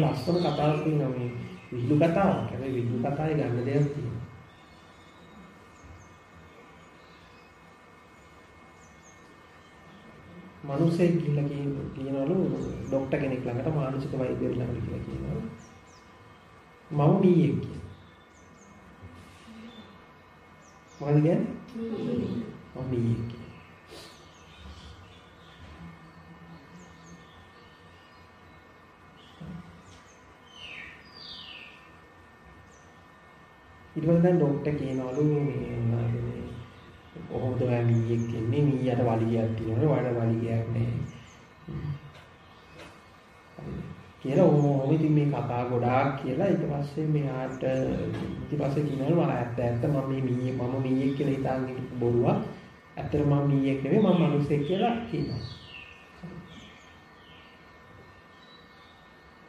ලස්සන කතාවක් තියෙනවා මේ විහිළු කතාවක්. හැබැයි විහිළු කතාවේ ගන්න දෙයක් තියෙනවා. මිනිස්සෙක් ගිහිල්ලා කියනවලු ડોක්ටර් කෙනෙක් ළඟට මානසික වෛද්‍යවරු ළඟට කියලා කියනවා. මම මීයෙක් කියලා. මොකද කියන්නේ? මම මීයෙක්. ඊට පස්සේ දැන් ડોක්ටර් කියනවලු මේ කොහොමද ඔයා මීයෙක් ඉන්නේ මීයට වලිගයක් තියෙනවනේ වඩ වලිගයක් නැහැ කියලා ඕම ඉතින් මේ කතා ගොඩාක් කියලා ඊට පස්සේ මෙයාට ඊට පස්සේ කියනවලු ඇත්ත මම මේ මීයෙක් කියලා හිතාගෙන ඉන්න බොරුවක් ඇත්තට මම මීයෙක් නෙමෙයි මම මිනිස්සෙක් කියලා කියනවා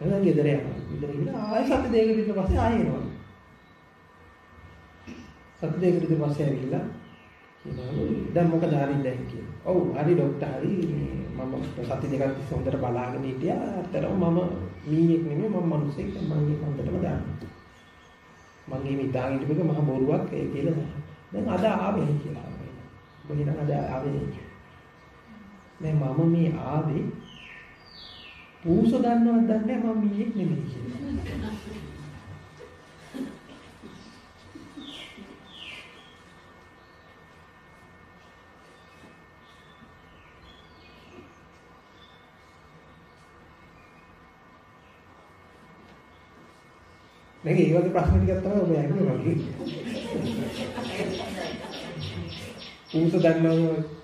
එහෙනම් ගෙදර යනවා ගෙදර ගිහලා ආයෙ සති දෙකකට ඊට පස්සේ ආයෙ එනවා සති දෙකකට ඊට පස්සේ ඇවිල්ලා දැන් මොකද හරිද දැන් කියලා. ඔව් හරි ડોක්ටර් හරි මම සති දෙකක් තිස්සේ හොඳට බලාගෙන හිටියා. අතරම මම මීයෙක් නෙමෙයි මම මිනිස්සෙක් මම ඒක හොඳටම දන්නවා. මම මේ හිතාගෙන ඉන්නක මහ බොරුවක් ඒ කියලා දැන් අද ආවේ කියලා. මොකද නේද අද ආවේ. මම මේ ආවේ පූස දන්නවද දන්නේ මම මීයෙක් නෙමෙයි කියලා. මේක ඒ වගේ ප්‍රශ්න ටිකක් තමයි ඔබ අහන්නේ වගේ. පූස දන්නවද?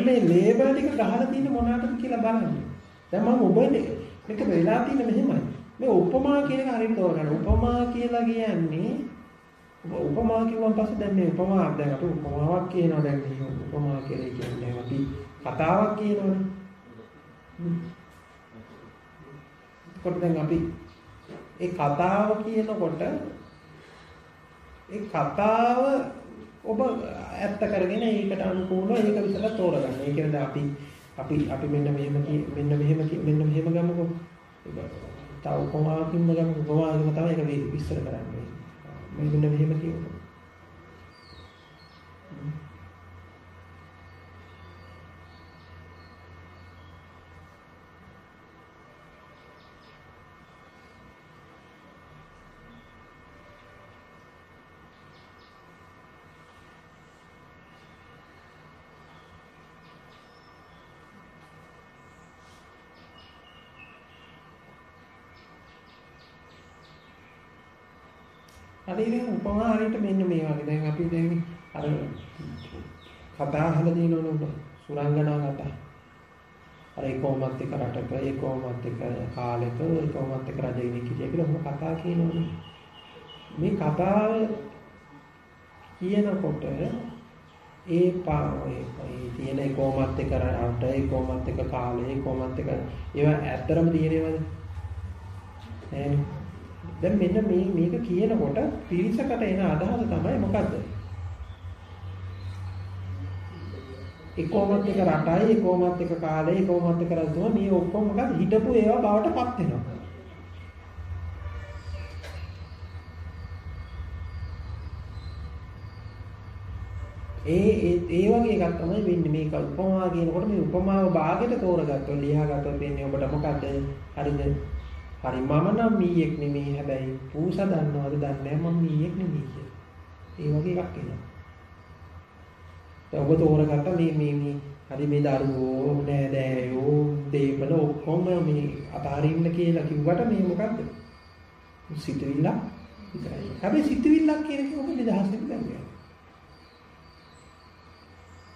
මේ ලේබල් ටික ගහලා තියෙන මොනවාටද කියලා බලන්න. දැන් මම ඔබනේ මේක වෙලා තියෙන මෙහෙමයි. මේ උපමා කියන එක හරියට තෝරගන්න. උපමා කියලා කියන්නේ උපමා කිව්වන් පස්සේ දැන් මේ උපමා දැන් අපි උපමාවක් කියනවා දැන් මේ උපමා කියලා කියන්නේ අපි කතාවක් කියනවනේ. කොට දැන් අපි ඒ කතාව කියනකොට ඒ කතාව ඔබ ඇත්ත කරගෙන ඒකට අනුකූලව ඒක විතර තෝරගන්න. ඒ කියන්නේ අපි මෙන්න මෙහෙම ගමුකෝ. තව උපමාවකින්ම ගමු. උපමාවකින්ම තමයි ඒක විස්තර කරන්නේ. මෙන්න මෙහෙම කියමු. හරියට උපමා හරියට මෙන්න මේ වගේ. දැන් අපි දැන් අර කතා අහලා දිනවනේ ඔබ සුරංගනා කතා. අර ඒකෝමත් එක රටක ඒකෝමත් එක කාලෙක ඒකෝමත් එක රජ කෙනෙක් හිටියා කියලා ඔබ කතා කියනවනේ. මේ කතාව කියනකොට ඒ තියෙන ඒකෝමත් එක රට ඒකෝමත් එක කාලය ඒකෝමත් එක ඒවා ඇත්තරම තියෙනවද? එහෙනම් දැන් මෙන්න මේක කියනකොට පිරිසකට එන අදහස තමයි මොකද්ද? ඒකෝමත් එක රටයි ඒකෝමත් එක කාලේ ඒකෝමත් එක රජතුමා මේ ඔක්කොම මොකද හිටපු ඒවා බවට පත් වෙනවා. ඒ වගේ එකක් තමයි වෙන්නේ මේක උපමා කියනකොට මේ උපමාව භාගයට තෝරගත්තොත් ලියාගත්තොත් වෙන්නේ ඔබට මොකද්ද? හරිද? හරි මම නම් මීයෙක් නෙමෙයි හැබැයි පූසා දන්නවද දන්නේ නැහැ මම මීයෙක් නෙමෙයි කියලා. ඒ වගේ එකක් එනවා. දැන් ඔබ තෝරගත්ත මේ හරි මේ දරුවෝ නෑදෑයෝ දේපල ඔක්කොම මේ අතාරින්න කියලා කිව්වට මේ මොකද්ද? සිතුවිල්ල විතරයි. හැබැයි සිතුවිල්ලක් කියන එක ඔබ නිදහස් වෙන්න බැහැ.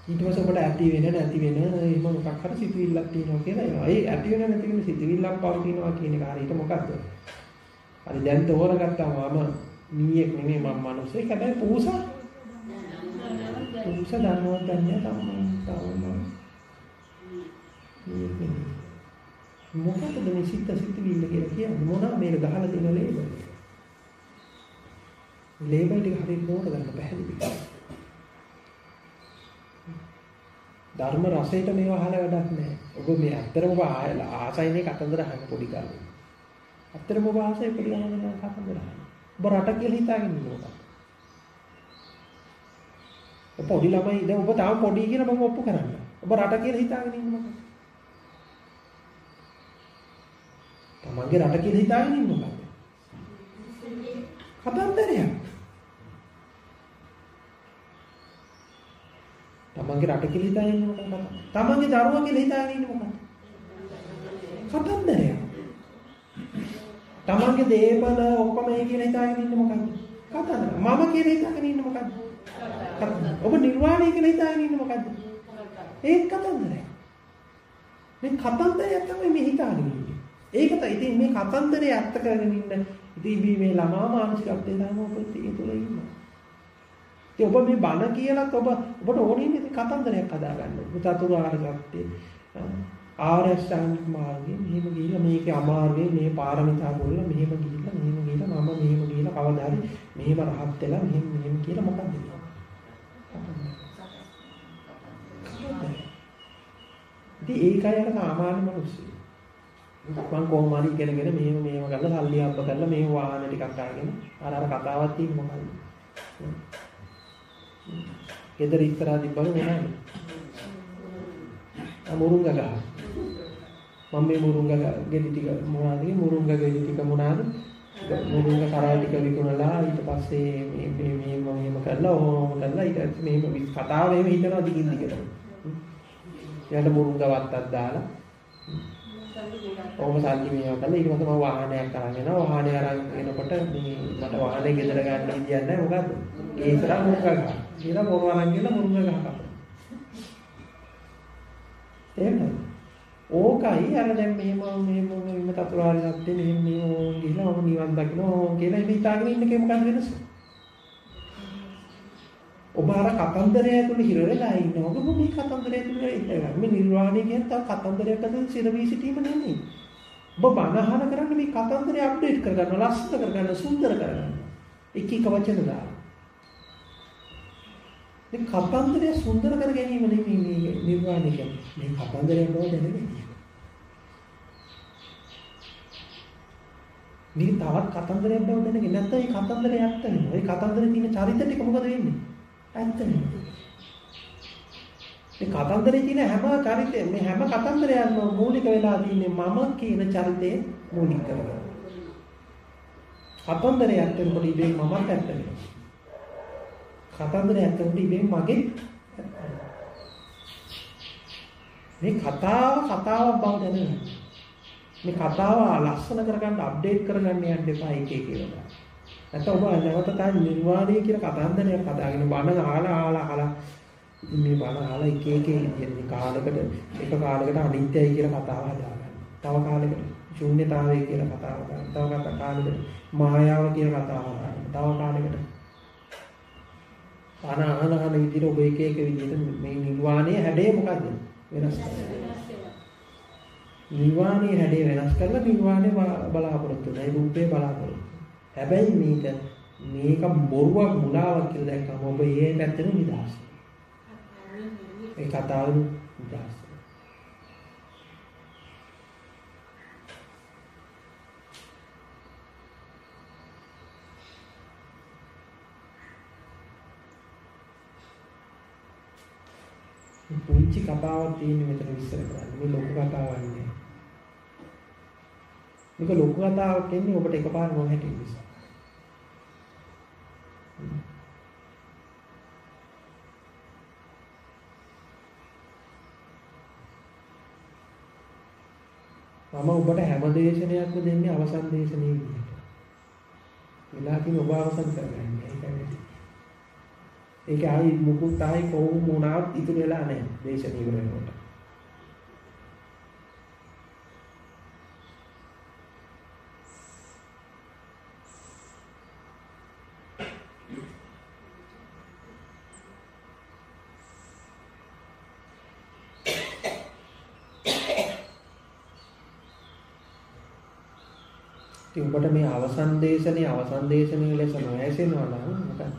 ඊට පස්සේ ඔබට ඇති වෙන නැති වෙන එහෙම මොකක් හරි සිතුවිල්ලක් තියෙනවා කියලා එනවා. ඒ ඇති වෙන නැති වෙන සිතුවිල්ලක් පවතිනවා කියන එක හරියට මොකද්ද? අර දැන් තෝරගත්තා මම මීයක් නෙමෙයි මම මිනිස්සෙක්. හැබැයි පූසා දන්නවත් දන්නේ තමයි. මොකටද මේ සිතිවිල්ල කියලා කියන්නේ? මොනවා මේක ගහලා දෙන ලේබල්? ලේබල් ටික හරියට නෝට ගන්න පැහැදිලි. ධර්ම රසයට මේව අහලා වැඩක් නැහැ. ඔබ මේ ඇත්තටම ඔබ ආසයිනේ කතන්දර අහන්න පොඩි කාලේ. ඇත්තටම ඔබ ආසයි පොඩි කාලේ කතන්දර අහන්න. ඔබ රට කියලා හිතාගෙන ඉන්නවා. ඔබ පොඩි ළමයි දැන් ඔබ තාම පොඩි කියලා මම ඔප්පු කරන්න. ඔබ රට කියලා හිතාගෙන ඉන්නේ මොකක්ද? තමන්ගේ රට කියලා හිතාගෙන ඉන්නේ මොකක්ද? කතන්දරයක්. තමන්ගේ රට කියලා හිතාගෙන ඉන්නේ මොකක්ද? තමන්ගේ දරුවා කියලා හිතාගෙන ඉන්නේ මොකක්ද? කතන්දරයක්. තමන්ගේ දේපල ඔක්කොම ඒ කියලා හිතාගෙන ඉන්නේ මොකක්ද? කතන්දර. මම කියලා හිතාගෙන ඉන්නේ මොකක්ද? ඔබ නිර්වාණය කියලා හිතාගෙන ඉන්නේ මොකද්ද? ඒක කතන්දරයක්. මේ කතන්දරයක් තමයි මේ හිතාගෙන ඉන්නේ. ඒක තමයි ඉතින් මේ කතන්දරය ඇත්ත කරගෙන ඉන්න ඉතින් මේ ළමා මානසිකත්වයේ තමයි ඔබ ඒ තුල ඉන්නේ. ඉතින් ඔබ මේ බණ කියලාත් ඔබට ඕනේ ඉතින් කතන්දරයක් හදාගන්න. චතුරාර්ය සත්‍ය ආරෂ්ඨාංගික මාර්ගයේ මෙහෙම ගිහිල්ලා මේකේ අමාර්ගයේ මේ පාරමිතා වල මෙහෙම ගිහිල්ලා මම මෙහෙම ගිහිල්ලා කවදා හරි මෙහෙම රහත් වෙලා මෙහෙම කියලා මොකක්ද? ඉතින් ඒකයි අර සාමාන්‍ය මිනිස්සු. මම කොහොම හරි ඉගෙනගෙන මේව කරලා සල්ලි අම්බ කරලා මේ වාහන ටිකක් අරගෙන අර කතාවක් තියෙන මොකක්ද? ගෙදර ඉස්සරහා තිබ්බලු මොනවාද? මුරුංග ගහ. මම මේ මුරුංග ගෙඩි ටික මොනවාද? මුරුංග ගෙඩි ටික මොනවාද? මුරුංග කරා ටික විකුණලා ඊට පස්සේ මේ කරලා ඕම කරලා ඊට මෙහෙම කතාව එහෙම හිතනවා දිගින් දිගට. ඊට මුරුංග වත්තක් දාලා ඕම සල්ලි මේවා කරලා ඊට පස්සේ මම වාහනයක් අරන් එනවා. වාහනේ අරන් එනකොට මේ මට වාහනේ ගෙදර ගන්න විදියක් නැහැ. මොකද්ද? ඒ ඉස්සරහ මුරුංග ගහ. ඊළඟ මොන අරන් ගිහලා මුරුංග ගහ කපනවා. එහෙම ඕකයි අර දැන් මෙහෙම චතුරාර්ය සත්‍ය මෙහෙම ගිහලා මම නිවන් දකින්න කියලා එහෙම හිතාගෙන ඉන්නකේ මොකක්ද වෙනස? ඔබ අර කතන්දරය ඇතුළේ හිර වෙලා ඉන්නවා. ඔබ මේ කතන්දරය ඇතුළේ ඉන්නවා. මේ නිර්වාණය කියන්නේ තව කතන්දරයක් ඇතුළේ සිරවි සිටීම නෙමෙයි. ඔබ බණහන කරන්නේ මේ කතන්දරය අප්ඩේට් කරගන්න, ලස්සන කරගන්න, සුන්දර කරගන්න. එක එක වචන දාලා. මේ කතන්දරය සුන්දර කර ගැනීම නෙමෙයි මේ නිර්වාණය කියන්නේ. මේ කතන්දරය බව දැනගන්න. මේ තවත් කතන්දරයක් බව දැනගෙන නැත්නම් මේ කතන්දරය ඇත්ත නෙමෙයි. ඒ කතන්දරේ තියෙන චරිත ටික මොකද වෙන්නේ? ඇත්ත නෙමෙයි. මේ කතන්දරේ තියෙන හැම චරිතේ මේ හැම කතන්දරයක්ම මූලික වෙලා තියෙන්නේ මම කියන චරිතේ මූලික කරගෙන. කතන්දරය ඇත්ත වෙනකොට ඉබේ මමත් ඇත්ත වෙනවා. කතන්දරය ඇත්ත වෙනකොට ඉබේ මගේ මේ කතාව බව දැනගන්න. මේ කතාව ලස්සන කරගන්න අප්ඩේට් කරගන්න යන්න එපා එක ඒවා. නැත්නම් ඔබ නැවත තාම නිර්වාණය කියලා කතන්දරයක් හදාගෙන බණ අහලා මේ බණ අහලා එක කියන්නේ කාලයකට අනිත්‍යයි කියලා කතාව හදාගන්න. තව කාලයකට ශූන්‍යතාවය කියලා කතාව ගන්න. තව කාලයකට මායාව කියලා කතාව ගන්න. තව කාලයකට අහන විදිහට ඔබ එක විදිහට මේ නිර්වාණයේ හැඩය මොකද්ද? වෙනස් කරනවා. නිර්වාණයේ හැඩය වෙනස් කරලා නිර්වාණය බලාපොරොත්තු වෙනවා. ඒ රූපේ බලාපොරොත්තු. හැබැයි මේක බොරුවක් මුලාවක් කියලා දැක්කම ඔබ ඒ පැත්තට නිදහස්. ඒ කතාවෙන් නිදහස්. පුංචි කතාවක් තියෙන මෙතන විස්තර කරන්නේ. මේ ලොකු කතාවක් නෙවෙයි. මේක ලොකු කතාවක් කියන්නේ ඔබට එකපාර නොහැටි නිසා. මම ඔබට හැම දේශනයක්ම දෙන්නේ අවසන් දේශනේ විදිහට. වෙලාකින් ඔබ අවසන් කරගන්න. ඒක ආයි මුකුත් ආයි කොහොම වුණාත් ඉතුරු වෙලා නැහැ දේශනේ ඉවර වෙනකොට. ඉතින් ඔබට මේ අවසන් දේශනේ ලෙස නොඇසෙනවා නම් මොකද?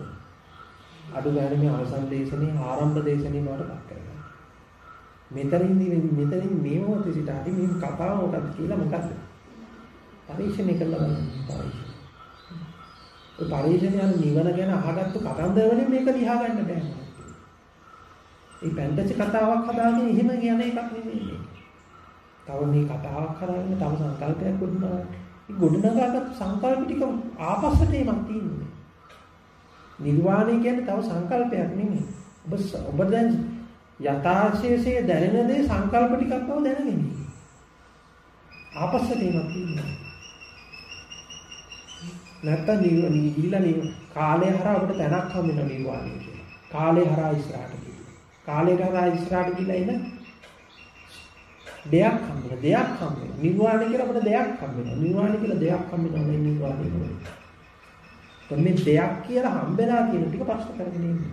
අඩු ගන්න මේ අවසන් දේශනේ ආරම්භ දේශනේ බවට පත් කරගන්න. මෙතනින් මේ මොහොතේ සිට හරි මේ කතාව මොකක්ද කියලා මොකක්ද? පරීක්ෂණය කළා බලන්න. ඒ පරීක්ෂණය අර නිවන ගැන අහගත්තු කතන්දර වලින් මේක ලියා ගන්න බෑ. මේ පැන්ටසි කතාවක් හදාගෙන එහෙම යන එකක් නෙමෙයි. තව මේ කතාවක් හදාගෙන තව සංකල්පයක් ගොඩනගා. මේ ගොඩනගාගත්තු සංකල්ප ටික ආපස්සට එමක් තියෙන්නේ. නිර්වාණය කියන්නේ තව සංකල්පයක් නෙමෙයි. ඔබ දැන් යථාර්ථයේ දැනෙන දේ සංකල්ප ටිකක් බව දැනගන්න. ආපස්සට එමක් තියෙන්නේ. නැත්තම් නිවිලා කාලය හරහා අපිට තැනක් හම් වෙනවා නිර්වාණය කියලා. කාලය හරහා ඉස්සරහට ගිහින්. කාලයට හරහා ඉස්සරහට ගිහිලා ඉන්න දෙයක් හම් වෙනවා. නිර්වාණය කියලා අපිට දෙයක් හම් වෙනවා. නිර්වාණය කියලා දෙයක් හම් වෙනවා මේ නිර්වාණය කියන්නේ. මේ දෙයක් කියලා හම්බෙලා කියන ටික ප්‍රශ්න කරගෙන ඉන්නේ.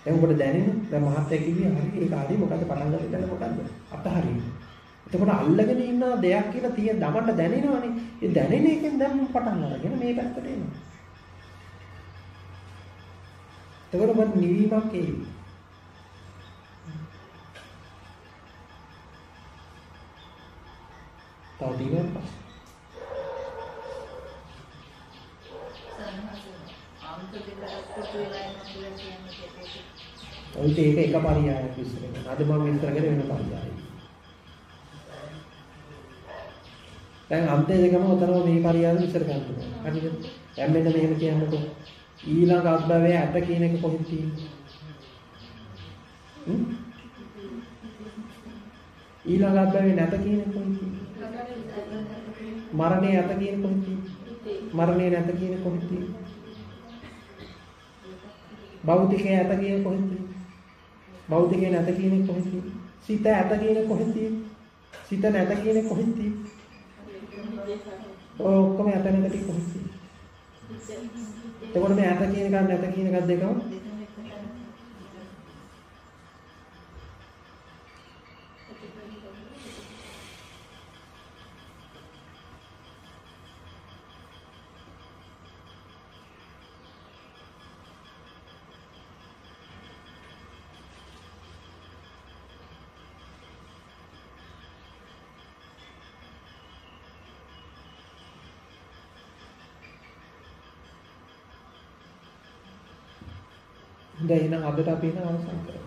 දැන් ඔබට දැනෙන දැන් මහත්ය කිව්වේ හරි ඒක හරි මොකද්ද පටන් ගන්න මොකද්ද? අතහරින්න. එතකොට අල්ලගෙන ඉන්න දෙයක් කියලා තියෙන දමන්න දැනෙනවනේ. ඒ දැනෙන එකෙන් දැන් පටන් අරගෙන මේ පැත්තට එනවා. එතකොට මම නිවීමක් එයි. තව දිනක් පස්සේ ඔය ඒක එක පරියායක් විස්තර කරනවා. අද මම විස්තර කරේ වෙන පරියායක්. දැන් අන්තය දෙකම උතරම මේ පරියාය විස්තර කරනවා. හරිද? දැන් මෙන්න මෙහෙම කියන්නකො. ඊළඟ අත්බවයේ ඇට කියන එක කොහෙද තියෙන්නේ? ඊළඟ අත්බවයේ නැත කියන එක කොහෙද තියෙන්නේ? මරණේ ඇත කියන කොහෙද තියෙන්නේ? මරණේ නැත කියන කොහෙද තියෙන්නේ? භෞතිකයේ ඇත කියන කොහෙද තියෙන්නේ? භෞතිකයේ නැත කියන කොහෙද තියෙන්නේ? සිත ඇත කියන කොහෙද තියෙන්නේ? සිත නැත කියන කොහෙද තියෙන්නේ? ඔක්කොම ඇත නැත ටික කොහෙද තියෙන්නේ? එතකොට මේ ඇත කියන එක නැත කියන එකත් දෙකම දැන් එහෙනම් අදට අපි එන අවසන් කරමු.